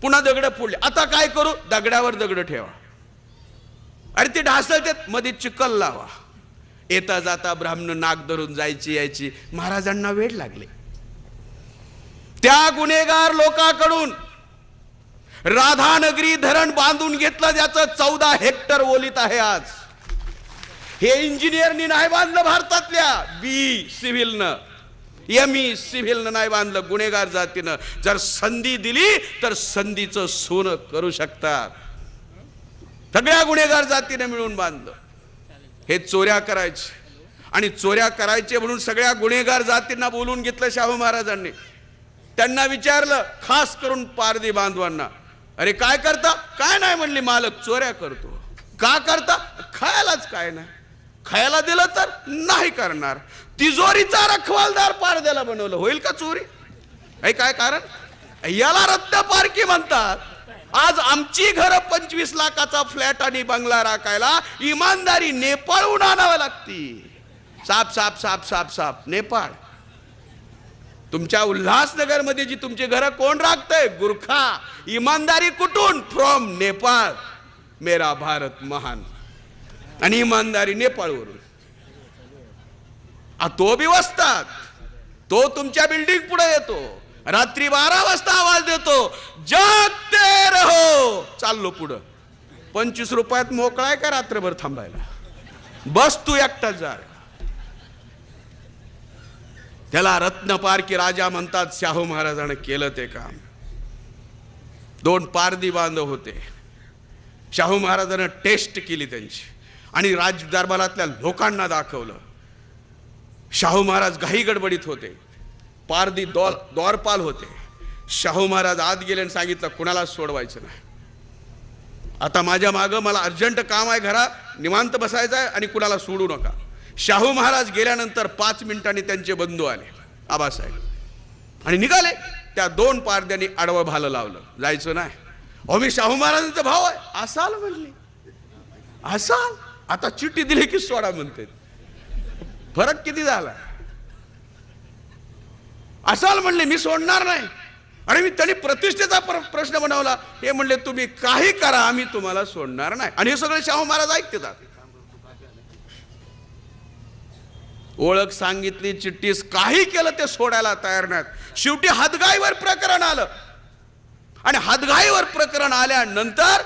पुन्हा दगड फोडले. आता काय करू? दगडावर दगड ठेवा. अरे ते ढासळतात, मध्ये चिखल लावा. येता जाता ब्राह्मण नाक धरून जायची यायची. महाराजांना वेळ लागले. त्या गुन्हेगार लोकांकडून राधानगरी धरण बांधून घेतलं, ज्याचं 14 हेक्टर ओलीत आहे आज. हे इंजिनियरनी नाही बांधलं, भारतातल्या बी सिव्हिलनं, एमई सिव्हिलनं नाही बांधलं, गुन्हेगार जातीनं. जर संधी दिली तर संधीचं सोनं करू शकतात. सगळ्या गुन्हेगार जातीने मिळून बांधलं. हे चोऱ्या करायचे आणि चोऱ्या करायचे म्हणून सगळ्या गुन्हेगार जातींना बोलून घेतलं शाहू महाराजांनी. त्यांना विचारलं, खास करून पारधी बांधवांना, अरे काय करता? काय नाही म्हणले, मालक चोऱ्या करतो. का करता? खायलाच काय नाही. खायला दिलं तर नाही करणार. तिजोरीचा रखवालदार पारध्याला बनवलं, होईल का चोरी? काय कारण? याला रत्न पारखी म्हणतात. आज आमची घरं 25 लाखाचा फ्लॅट आणि बंगला राखायला इमानदारी नेपाळहून आणावी लागती. साप साप साप साप साप नेपाळ. तुमच्या उल्हासनगर मध्ये जी तुमची घरं कोण राखतंय? गुरखा. इमानदारी कुठून? फ्रॉम नेपाळ. मेरा भारत महान. आणि इमानदारी नेपाळवरून. तो बी वसतात. तो तुमच्या बिल्डिंग पुढे येतो, रात्री 12 वाजता आवाज देतो, जागते रहो. चाललो पुढं. 25 रुपयात मोकळाय का रात्रभर थांबायला? बस तू एकटा जा. त्याला रत्नपारखी राजा म्हणतात. शाहू महाराजांनी केलं ते काम. 2 पारधी बांधव होते. शाहू महाराजांनी टेस्ट केली त्यांची आणि राज दरबारातल्या लोकांना दाखवलं. शाहू महाराज घाई गडबडीत होते. पारधी द्वारपाल होते. शाहू महाराज आत गेले आणि सांगितलं, कुणाला सोडवायचं नाही. आता माझ्या मागं मला अर्जंट काम आहे, घरात निवांत बसायचं आहे आणि कुणाला सोडू नका. शाहू महाराज गेल्यानंतर 5 मिनिटांनी त्यांचे बंधू आले, आबासाहेब, आणि निघाले. त्या 2 पारध्यांनी आडवं भालं लावलं, जायचं नाही. अहो मी शाहू महाराजांचा भाव आहे. असाल म्हणले. असाल? आता चिठ्ठी दिली की सोडा म्हणते. फरक किती झाला? असाल म्हणले, मी सोडणार नाही. आणि मी त्यांनी प्रतिष्ठेचा प्रश्न बनवला. हे म्हणले, तुम्ही काही करा, आम्ही तुम्हाला सोडणार नाही. आणि हे सगळे शाहू महाराज ऐकतात. ओळख सांगितली, चिठ्ठीस काही केलं, ते सोडायला तयार नाहीत. शेवटी हातगाईवर प्रकरण आलं आणि हातगाईवर प्रकरण आल्यानंतर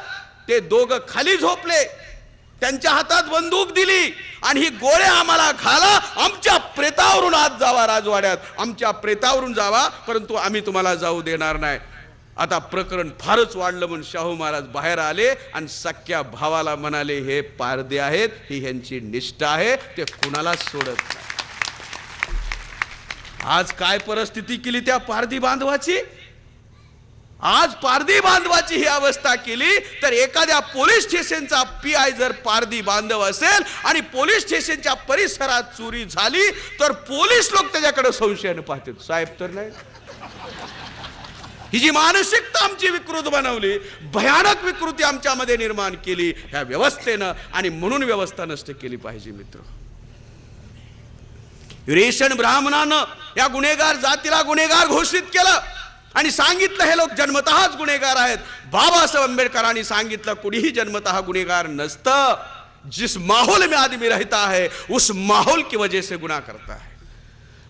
ते दोघं खाली झोपले. त्यांच्या हातात बंदूक दिली आणि ही गोळे आम्हाला घाला, आमच्या प्रेतावरून आत जावा, राजवाड्यात आमच्या प्रेतावरून जावा, परंतु आम्ही तुम्हाला जाऊ देणार नाही. आता प्रकरण फारच वाढलं म्हणून शाहू महाराज बाहेर आले आणि सख्या भावाला म्हणाले, हे पारधे आहेत, ही ह्यांची निष्ठा आहे, ते कुणाला सोडत नाही. आज काय परिस्थिती केली त्या पारधी बांधवाची? आज पारधी बांधवाची ही अवस्था केली तर एखाद्या पोलीस स्टेशनचा पीआय जर पारधी बांधव असेल आणि पोलीस स्टेशनच्या परिसरात चोरी झाली तर पोलीस लोक त्याच्याकडे संशयाने पाहतात. साहेब तर नाही. ही जी मानसिकता आमची विकृत बनवली, भयानक विकृती आमच्यामध्ये निर्माण केली ह्या व्यवस्थेनं, आणि म्हणून व्यवस्था नष्ट केली पाहिजे. मित्र, रेशन ब्राह्मणानं या गुन्हेगार जातीला गुन्हेगार घोषित केलं आणि सांगितलं हे लोक जन्मतःच गुन्हेगार आहेत. बाबासाहेब आंबेडकरांनी सांगितलं कुणीही जन्मतः गुन्हेगार नसतं. जिस माहौल में आदमी रहता है उस माहौल की वजह से गुनाह करता है.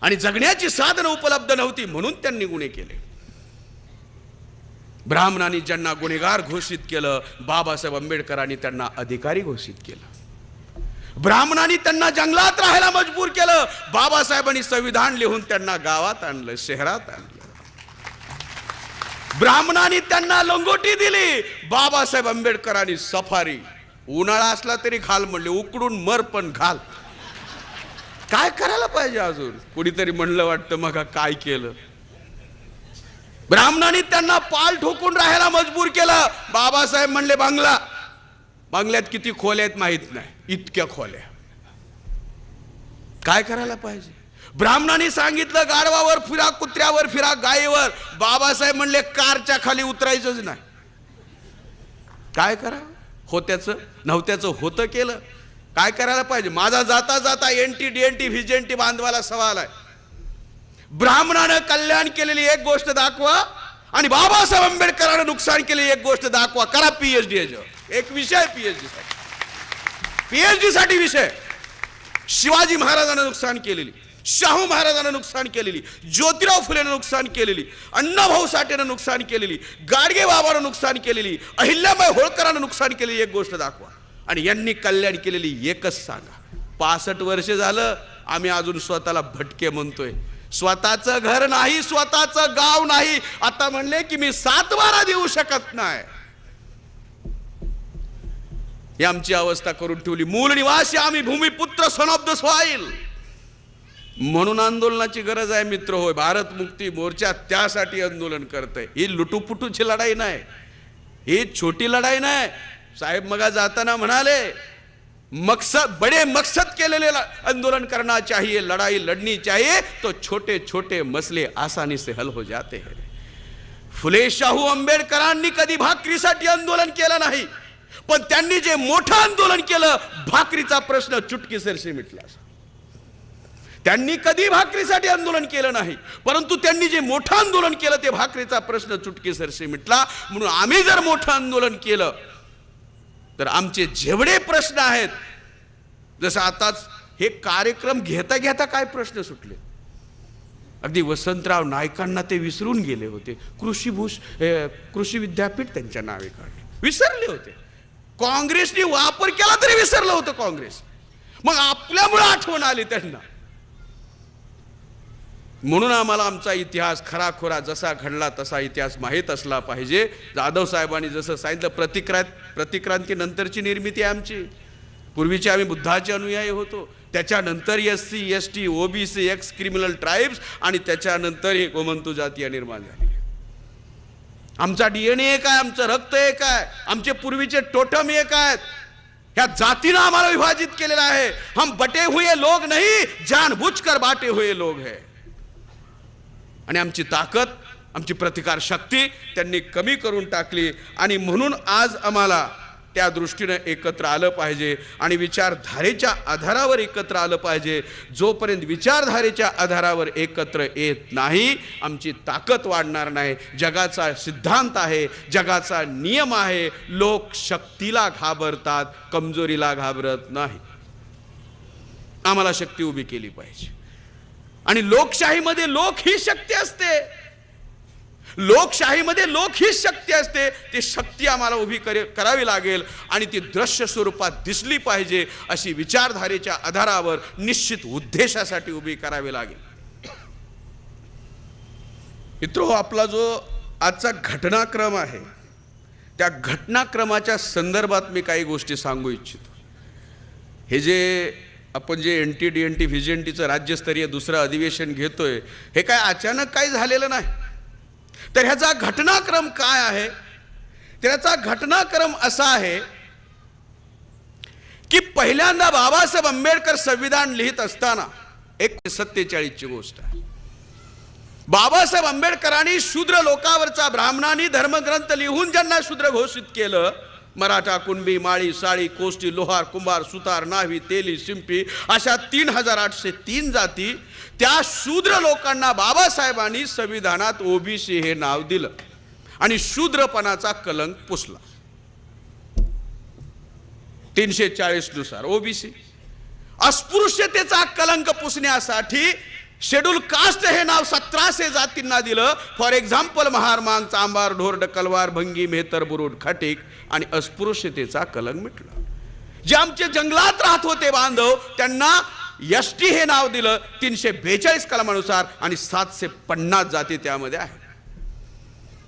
आणि जगण्याची साधनं उपलब्ध नव्हती म्हणून त्यांनी गुन्हे केले. ब्राह्मणांनी ज्यांना गुन्हेगार घोषित केलं, बाबासाहेब आंबेडकरांनी त्यांना अधिकारी घोषित केलं. ब्राह्मणांनी त्यांना जंगलात राहायला मजबूर केलं, बाबासाहेबांनी संविधान लिहून त्यांना गावात आणलं, शहरात आणलं. ब्राह्मणांनी त्यांना लंगोटी दिली, बाबासाहेब आंबेडकरांनी सफारी. उन्हाळा असला तरी घाल म्हणले, उकडून मर पण घाल. काय करायला पाहिजे अजून? कुणीतरी म्हणलं वाटतं मग काय केलं. ब्राह्मणांनी त्यांना पाल ठोकून राहायला मजबूर केलं, बाबासाहेब म्हणले बंगला. बंगल्यात किती खोल्या आहेत माहित नाही, इतक्या खोल्या. काय करायला पाहिजे? ब्राह्मणांनी सांगितलं गाढवावर फिरा, कुत्र्यावर फिरा, गायीवर. बाबासाहेब म्हणले कारच्या खाली उतरायचंच नाही. काय करा? होत्याचं नव्हत्याचं होतं केलं. काय करायला पाहिजे? माझा जाता जाता एनटी डीएनटी व्हिजेंटी बांधवाला सवाल आहे. ब्राह्मणानं कल्याण केलेली एक गोष्ट दाखवा आणि बाबासाहेब आंबेडकरांना नुकसान केलेली एक गोष्ट दाखवा. करा पीएचडी. एक विषय पीएचडी साठी विषय. शिवाजी महाराजांना नुकसान केलेली, शाहू महाराजांना नुकसान केलेली, ज्योतिराव फुलेनं नुकसान केलेली, अण्णाभाऊ साठेनं नुकसान केलेली, गाडगे बाबानं नुकसान केलेली, अहिल्याबाई होळकरांना नुकसान केलेली एक गोष्ट दाखवा आणि यांनी कल्याण केलेली एकच सांगा. 65 वर्ष झालं आम्ही अजून स्वतःला भटके म्हणतोय. स्वतःचं घर नाही, स्वतःचं गाव नाही. आता म्हणले की मी 7 वारा देऊ शकत नाही. ही आमची अवस्था करून ठेवली. मूळ निवासी आम्ही, भूमिपुत्र, सन ऑफ द सॉइल. म्हणून आंदोलनाची गरज आहे मित्र. होय, भारत मुक्ती मोर्चा त्यासाठी आंदोलन करतंय. ही लुटूपुटूची लढाई नाही, ही छोटी लढाई नाही. साहेब मगा जाताना म्हणाले मकसद, बड़े मकसद के लिए आंदोलन करना चाहिए, लड़ाई लड़नी चाहिए तो छोटे छोटे मसले आसानी से हल हो जाते हैं. फुले शाहू आंबेडकरांनी कधी भाकरीसाठी आंदोलन केलं नाही, पण त्यांनी जे मोठं आंदोलन केलं, भाकरीचा प्रश्न चुटकीसरशी मिटला. त्यांनी कधी भाकरीसाठी आंदोलन केलं नाही, परंतु त्यांनी जे मोठं आंदोलन केलं ते भाकरीचा प्रश्न चुटकीसरशी मिटला. म्हणून आम्ही जर मोठं आंदोलन केलं तर आमचे जेवढे प्रश्न आहेत, जसं आताच हे कार्यक्रम घेता घेता काय प्रश्न सुटले. अगदी वसंतराव नाईकांना ते विसरून गेले होते. कृषी विद्यापीठ त्यांच्या नावे काढले, विसरले होते. काँग्रेसने वापर केला तरी विसरलं होतं काँग्रेस. मग आपल्यामुळे आठवण आली त्यांना. म्हणून आम्हाला आमचा इतिहास खराखोरा जसा घडला तसा इतिहास माहीत असला पाहिजे. जाधव साहेबांनी जसं सांगितलं, प्रतिक्रांती नंतरची निर्मिती आमची. पूर्वीचे आम्ही बुद्धाचे अनुयायी होतो, त्याच्यानंतर SC ST OBC x criminal tribes आणि त्याच्यानंतर हे गोमंतू जातीय निर्माण झाली. आमचा DNA एक आहे, आमचं रक्त एक आहे, आमचे पूर्वीचे टोटम एक आहेत. ह्या जातीनं आम्हाला विभाजित केलेलं आहे. हम बटे हुए लोग नहीं, जानबूझकर बाटे हुए लोग हैं. आणि आमची ताकद, आमची प्रतिकार शक्ती त्यांनी कमी करून टाकली. आणि म्हणून आज आम्हाला त्या दृष्टीने एकत्र आलं पाहिजे आणि विचारधारेच्या आधारावर एकत्र आलं पाहिजे. जोपर्यंत विचारधारेच्या आधारावर एकत्र येत नाही, आमची ताकद वाढणार नाही. जगाचा सिद्धांत आहे, जगाचा नियम आहे, लोक शक्तीला घाबरतात, कमजोरीला घाबरत नाही. आम्हाला शक्ती उभी केली पाहिजे. आणि लोकशाहीमध्ये लोक ही शक्ती असते, लोकशाहीमध्ये लोक ही शक्ती असते. ती शक्ती आम्हाला उभी करावी लागेल आणि ती दृश्य स्वरूपात दिसली पाहिजे. अशी विचारधारेच्या आधारावर निश्चित उद्देशासाठी उभी करावी लागेल. मित्रो, आपला जो आजचा घटनाक्रम आहे, त्या घटनाक्रमाच्या संदर्भात मी काही गोष्टी सांगू इच्छितो. हे जे आपण जे NT DNT व्हिजेंटीचं राज्यस्तरीय दुसरं अधिवेशन घेतोय, हे काय अचानक काही झालेलं नाही. तर ह्याचा घटनाक्रम काय आहे? त्याचा घटनाक्रम असा आहे की पहिल्यांदा बाबासाहेब आंबेडकर संविधान लिहित असताना 1947 ची गोष्ट आहे. बाबासाहेब आंबेडकरांनी शूद्र लोकावरचा, ब्राह्मणांनी धर्मग्रंथ लिहून ज्यांना शूद्र घोषित केलं, मराठा, कुणबी, माळी, साळी, कोष्टी, लोहार, कुंभार, सुतार, नाव्ही, तेली, शिंपी अशा 3803 जाती, त्या शूद्र लोकांना बाबासाहेबांनी संविधानात OBC हे नाव दिलं आणि शूद्रपणाचा कलंक पुसला. 340 नुसार OBC अस्पृश्यतेचा कलंक पुसण्यासाठी शेड्यूल कास्ट हे नाव 1700 जातींना दिलं. फॉर एक्झाम्पल महार, मांग, चांबार, ढोरड, कलवार, भंगी, मेहतर, बुरुड, खाटीक आणि अस्पृश्यतेचा कलंक मिटला. जे आमचे जंगलात राहत होते बांधव त्यांना एसटी हे नाव दिलं 342 कलमानुसार आणि 750 जाती त्यामध्ये आहेत.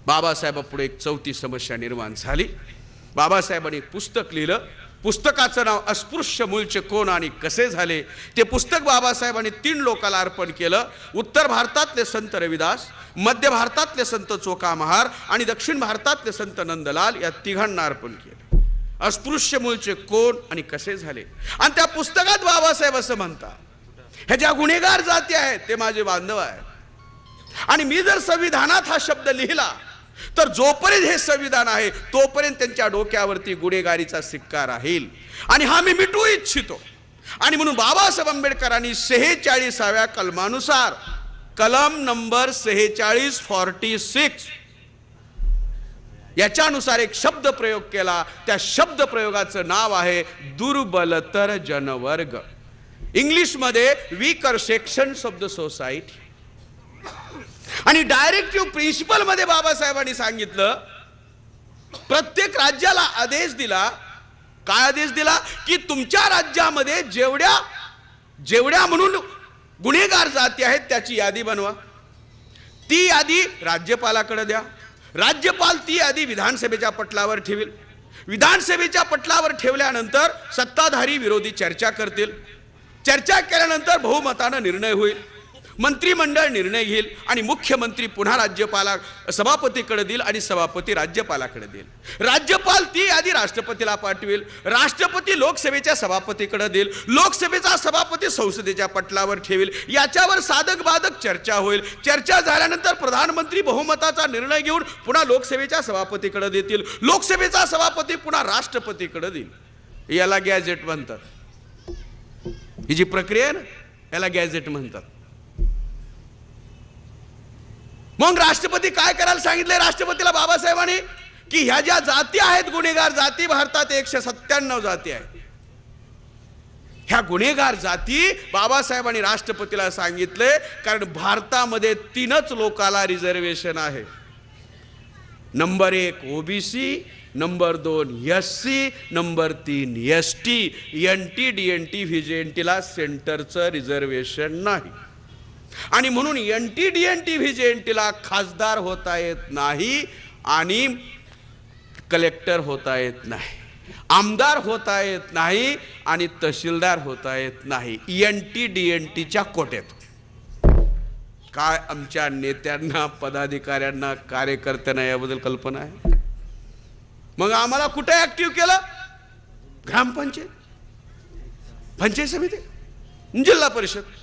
बाबासाहेबांपुढे एक चौथी समस्या निर्माण झाली. बाबासाहेबांनी एक पुस्तक लिहिलं. पुस्तकाचं नाव अस्पृश्य मूळचे कोण आणि कसे झाले. ते पुस्तक बाबासाहेबांनी 3 लोकांना अर्पण केलं. उत्तर भारतातले संत रविदास, मध्य भारतातले संत चोखा महार आणि दक्षिण भारतातले संत नंदलाल या तिघांना अर्पण केलं. अस्पृश्य मूळचे कोण आणि कसे झाले. आणि त्या पुस्तकात बाबासाहेब असं म्हणतात, ह्या ज्या गुन्हेगार जाती आहेत ते माझे बांधव आहेत. आणि मी जर संविधानात हा शब्द लिहिला तर जोपर्यंत हे संविधान आहे तोपर्यंत त्यांच्या डोक्यावरती गुन्हेगारीचा सिक्का राहील आणि हा मी मिटवू इच्छितो. आणि म्हणून बाबासाहेब आंबेडकरांनी 46व्या कलमानुसार कलम नंबर 4646 याच्यानुसार एक शब्द प्रयोग केला. त्या शब्द प्रयोगाचं नाव आहे दुर्बलतर जनवर्ग. इंग्लिशमध्ये weaker sections of the society. आणि डायरेक्टिव्ह प्रिन्सिपल मध्ये बाबासाहेबांनी सांगितलं, प्रत्येक राज्याला आदेश दिला. काय आदेश दिला की तुमच्या राज्यामध्ये जेवढ्या म्हणून गुन्हेगार जाती आहेत त्याची यादी बनवा. ती यादी राज्यपालाकडे द्या. राज्यपाल ती यादी विधानसभेच्या पटलावर ठेवील. विधानसभेच्या पटलावर ठेवल्यानंतर सत्ताधारी विरोधी चर्चा करतील. चर्चा केल्यानंतर बहुमतानं निर्णय होईल. मंत्रिमंडळ निर्णय घेईल आणि मुख्यमंत्री पुन्हा सभापतीकडे देईल आणि सभापती राज्यपालाकडे देईल. राज्यपाल ती यादी राष्ट्रपतीला पाठवेल. राष्ट्रपती लोकसभेच्या सभापतीकडे देईल. लोकसभेचा सभापती संसदेच्या पटलावर ठेवेल. याच्यावर साधक बाधक चर्चा होईल. चर्चा झाल्यानंतर प्रधानमंत्री बहुमताचा निर्णय घेऊन पुन्हा लोकसभेच्या सभापतीकडे देतील. लोकसभेचा सभापती पुन्हा राष्ट्रपतीकडे देईल. याला गॅझेट म्हणतात. ही जी प्रक्रिया आहे ना याला गॅझेट म्हणतात. मग राष्ट्रपती काय करायला सांगितले राष्ट्रपतीला बाबासाहेबांनी की ह्या ज्या जाती आहेत गुन्हेगार जाती, भारतात 197 जाती आहेत. ह्या गुन्हेगार जाती बाबासाहेबांनी राष्ट्रपतीला सांगितले कारण भारतामध्ये 3च लोकाला रिझर्वेशन आहे. Number 1 OBC, number 2 SC, number 3 ST. NT, DNT, व्हीजेएनटीला सेंटरचं रिझर्वेशन नाही. आणि म्हणून एनटी, डीएनटी, व्हीजेएनटीला खासदार होता येत नाही आणि कलेक्टर होता येत नाही, आमदार होता येत नाही आणि तहसीलदार होता येत नाही. एनटी, डीएनटीच्या कोट्यात. काय आमच्या नेत्यांना, पदाधिकाऱ्यांना, कार्यकर्त्यांना याबद्दल कल्पना आहे? मग आम्हाला कुठे ऍक्टिव्ह केलं? ग्रामपंचायत, पंचायत समिती, जिल्हा परिषद.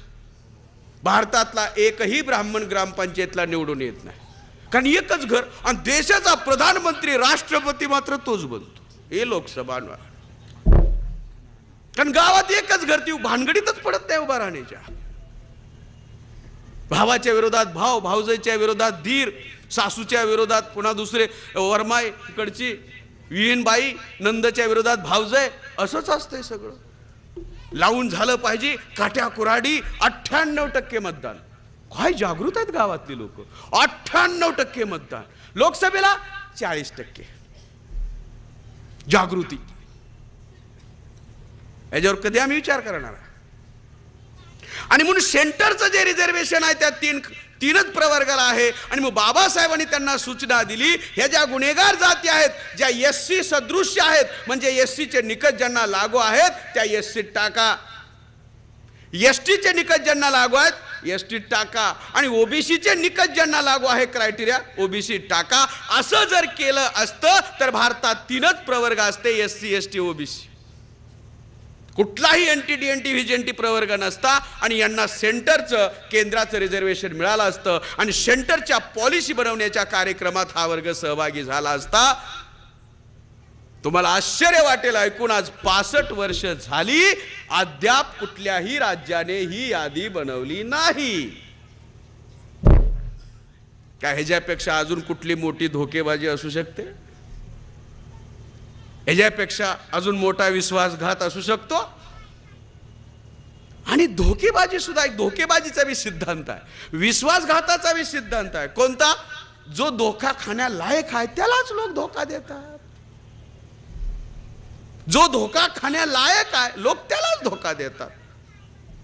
भारतातला एकही ब्राह्मण ग्रामपंचायतला निवडून येत नाही कारण एकच घर आणि देशाचा प्रधानमंत्री राष्ट्रपती मात्र तोच बनतो. हे लोकसभा कारण गावात एकच घर, ती भानगडीतच पडत नाही उभा राहण्याच्या. भावाच्या विरोधात भाव, भावजाईच्या विरोधात धीर, सासूच्या विरोधात पुन्हा दुसरे वरमाई इकडची विहीनबाई, नंदच्या विरोधात भावजाई. असंच असतंय सगळं. लावून झालं पाहिजे. काट्या कुऱ्हाडी. 98% मतदान. काय जागृत आहेत गावातली लोक. 98% मतदान. लोकसभेला 40% जागृती. याच्यावर कधी आम्ही विचार करणार? आणि म्हणून सेंटरचं जे रिझर्वेशन आहे त्या तीनच प्रवर्गाला आहे. आणि मग बाबासाहेबांनी त्यांना सूचना दिली, ह्या ज्या गुन्हेगार जाती आहेत, ज्या एससी सदृश्य आहेत, म्हणजे एससीचे निकष ज्यांना लागू आहेत त्या एससीत टाका. एसटीचे निकष ज्यांना लागू आहेत एसटीत टाका. आणि ओबीसीचे निकष ज्यांना लागू आहे क्रायटेरिया ओबीसी टाका. असं जर केलं असतं तर भारतात 3च प्रवर्ग असते, एससी, एसटी, ओबीसी. कुठलाही एनटी, डीएनटी, व्हीजेएनटी प्रवर्ग नसता आणि यांना सेंटरचं, केंद्राचं रिझर्वेशन मिळालं असतं आणि सेंटरच्या पॉलिसी बनवण्याच्या कार्यक्रमात हा वर्ग सहभागी झाला असता. तुम्हाला आश्चर्य वाटेल ऐकून, आज 65 वर्ष झाली अद्याप कुठल्याही राज्याने ही यादी बनवली नाही. काय ह्याच्यापेक्षा अजून कुठली मोठी धोकेबाजी असू शकते? ह्याच्यापेक्षा अजून मोठा विश्वासघात असू शकतो? आणि धोकेबाजी सुद्धा एक धोकेबाजीचा बी सिद्धांत आहे, विश्वासघाताचा बी सिद्धांत आहे. कोणता? जो धोका खाण्यालायक आहे त्यालाच लोक धोका देतात. जो धोका खाण्यालायक आहे लोक त्यालाच धोका देतात,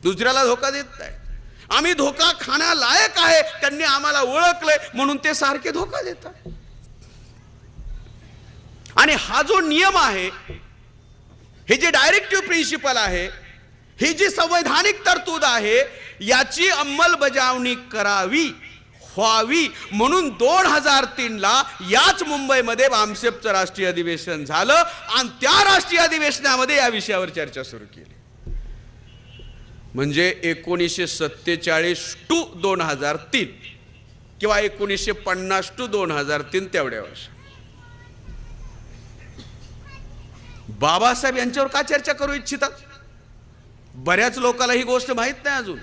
दुसऱ्याला धोका देत नाही. आम्ही धोका खाण्यालायक आहे, त्यांनी आम्हाला ओळखलंय म्हणून ते सारखे धोका देतात. आणि हा जो नियम आहे, हे जे डायरेक्टिव्ह प्रिन्सिपल आहे, ही जी संवैधानिक तरतूद आहे, याची अंमलबजावणी करावी, व्हावी म्हणून 2003 ला याच मुंबईमध्ये बामसेपचं राष्ट्रीय अधिवेशन झालं आणि त्या राष्ट्रीय अधिवेशनामध्ये या विषयावर चर्चा सुरू केली. म्हणजे 1947 टू 2003 किंवा 1950 टू 2003 तेवढ्या वर्ष बाबासाहेब यांच्यावर का चर्चा करू इच्छितात? बऱ्याच लोकांना ही गोष्ट माहित नाही अजून.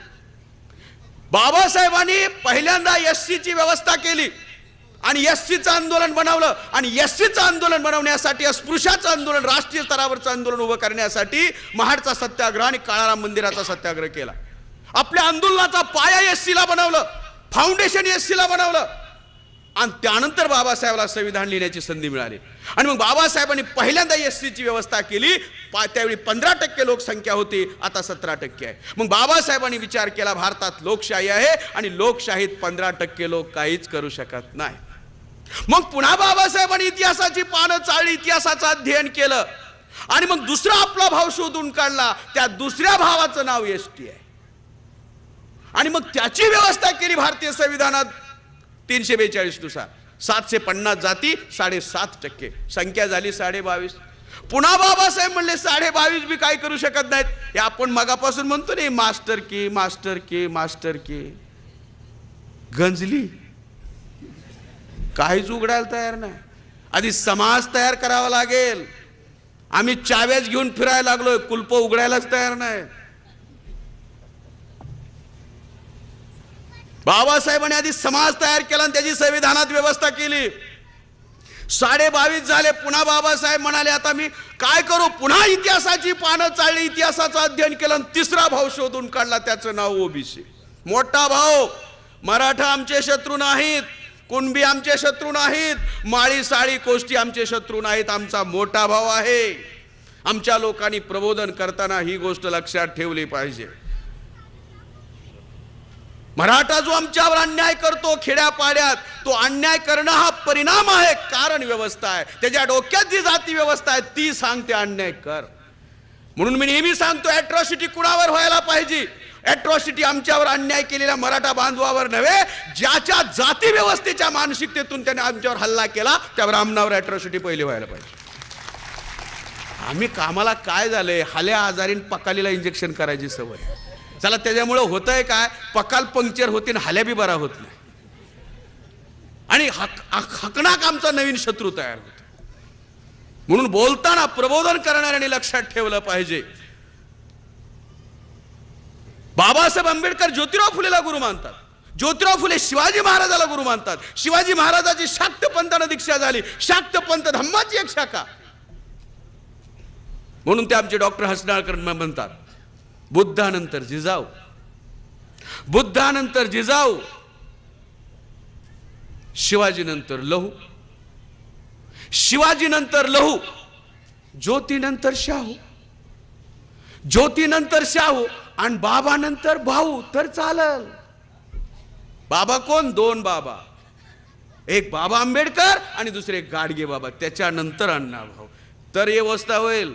बाबासाहेबांनी पहिल्यांदा एससीची व्यवस्था केली आणि एससीचं आंदोलन बनवलं आणि एससीचं आंदोलन बनवण्यासाठी, अस्पृश्याचं आंदोलन, राष्ट्रीय स्तरावरचं आंदोलन उभं करण्यासाठी महाडचा सत्याग्रह आणि काळाराम मंदिराचा सत्याग्रह केला. आपल्या आंदोलनाचा पाया एससीला बनवलं, फाउंडेशन एससीला बनवलं आणि त्यानंतर बाबासाहेबांना संविधान लिहिण्याची संधी मिळाली. आणि मग बाबासाहेबांनी पहिल्यांदा एससीची व्यवस्था केली. त्यावेळी 15% लोकसंख्या होती, आता 17% आहे. मग बाबासाहेबांनी विचार केला, भारतात लोकशाही आहे आणि लोकशाहीत 15% लोक काहीच करू शकत नाही. मग पुन्हा बाबासाहेबांनी इतिहासाची पानं चाळली, इतिहासाचं अध्ययन केलं आणि मग दुसरा आपला भाव शोधून काढला. त्या दुसऱ्या भावाचं नाव एसटी आहे आणि मग त्याची व्यवस्था केली भारतीय संविधानात 342 नुसार. 750 जाती, 7.5% संख्या झाली 22.5. पुन्हा बाबासाहेब म्हणले 22.5 बी काय करू शकत नाहीत. हे आपण मगापासून म्हणतो ना, मास्टर की मास्टर की मास्टर की गंजली, काहीच उघडायला तयार नाही. आधी समाज तयार करावा लागेल. आम्ही चाव्याच घेऊन फिरायला लागलोय, कुलप उघडायलाच तयार नाही. बाबासाहेबांनी आधी समाज तयार केला आणि त्याची संविधानात व्यवस्था केली. 22.5 झाले. पुन्हा बाबासाहेब म्हणाले आता मी काय करू? पुन्हा इतिहासाची पानं चाळली, इतिहासाचं अध्ययन केलं आणि तिसरा भाव शोधून काढला, त्याचं नाव ओबीसी. मोठा भाव. मराठा आमचे शत्रू नाहीत, कुणबी आमचे शत्रू नाहीत, माळी साळी कोष्टी आमचे शत्रू नाहीत, आमचा मोठा भाव आहे. आमच्या लोकांनी प्रबोधन करताना ही गोष्ट लक्षात ठेवली पाहिजे. मराठा जो आमच्यावर अन्याय करतो खेड्यापाड्यात, तो अन्याय करणं हा परिणाम आहे, कारण व्यवस्था आहे. त्याच्या डोक्यात जी जाती व्यवस्था आहे ती सांगते अन्याय कर. म्हणून मी नेहमी सांगतो, ॲट्रॉसिटी कुणावर व्हायला पाहिजे? ॲट्रॉसिटी आमच्यावर अन्याय केलेल्या मराठा बांधवावर नव्हे, ज्याच्या जाती व्यवस्थेच्या मानसिकतेतून त्याने आमच्यावर हल्ला केला त्या ब्राह्मणावर ॲट्रॉसिटी पहिली व्हायला पाहिजे. आम्ही कामाला काय झालंय, हाल्या आजारीन पकालीला इंजेक्शन करायची सवय. चला त्याच्यामुळे होतंय काय, पकाल पंक्चर होते आणि हाल्या बी बरा होत नाही आणि हकनाक आमचा नवीन शत्रू तयार होतो. म्हणून बोलताना प्रबोधन करणाऱ्यांनी लक्षात ठेवलं पाहिजे. बाबासाहेब आंबेडकर ज्योतिराव फुलेला गुरु मानतात, ज्योतिराव फुले शिवाजी महाराजाला गुरु मानतात. शिवाजी महाराजाची शाक्त पंथानं दीक्षा झाली, शाक्त पंथ धम्माची एक शाखा. म्हणून ते आमचे डॉक्टर हसनाळकर म्हणतात, बुद्धानंतर जिजाऊ, बुद्धानंतर जिजाऊ, शिवाजीनंतर लहू, शिवाजीनंतर लहू, ज्योतीनंतर शाहू, ज्योतीनंतर शाहू आणि बाबानंतर भाऊ तर चालल. बाबा कोण? 2 बाबा, एक बाबा आंबेडकर आणि दुसरे गाडगे बाबा, त्याच्यानंतर अण्णा भाऊ. तर व्यवस्था होईल,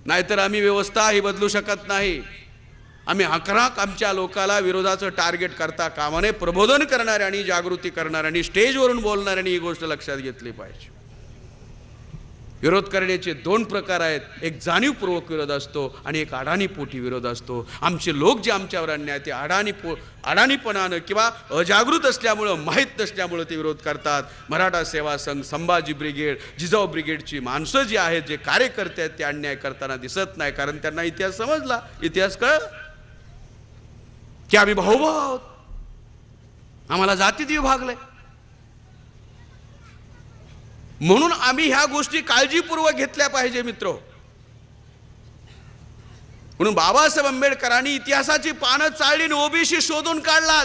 नाहीतर आम्ही व्यवस्था ही बदलू शकत नाही. आम्ही हकराक आमच्या लोकाला विरोधाचं टार्गेट करता कामा नये. प्रबोधन करणाऱ्यांनी, जागृती करणाऱ्यांनी, स्टेजवरून बोलणाऱ्यांनी ही गोष्ट लक्षात घेतली पाहिजे. विरोध करण्याचे 2 प्रकार आहेत, एक जाणीवपूर्वक विरोध असतो आणि एक अडाणीपोटी विरोध असतो. आमचे लोक जे आमच्यावर अन्याय ते अडाणीपणानं किंवा अजागृत असल्यामुळं, माहीत नसल्यामुळं ते विरोध करतात. मराठा सेवा संघ, संभाजी ब्रिगेड, जिजाऊ ब्रिगेडची माणसं जी आहेत, जे कार्यकर्ते आहेत, ते अन्याय करताना दिसत नाही, कारण त्यांना इतिहास समजला, इतिहास कळलं की आम्ही भाऊ आहोत, आम्हाला जातीत विभागलंय. म्हणून आम्ही ह्या गोष्टी काळजीपूर्वक घेतल्या पाहिजे मित्र. म्हणून बाबासाहेब आंबेडकरांनी इतिहासाची पानं चाळली आणि ओबीसी शोधून काढला.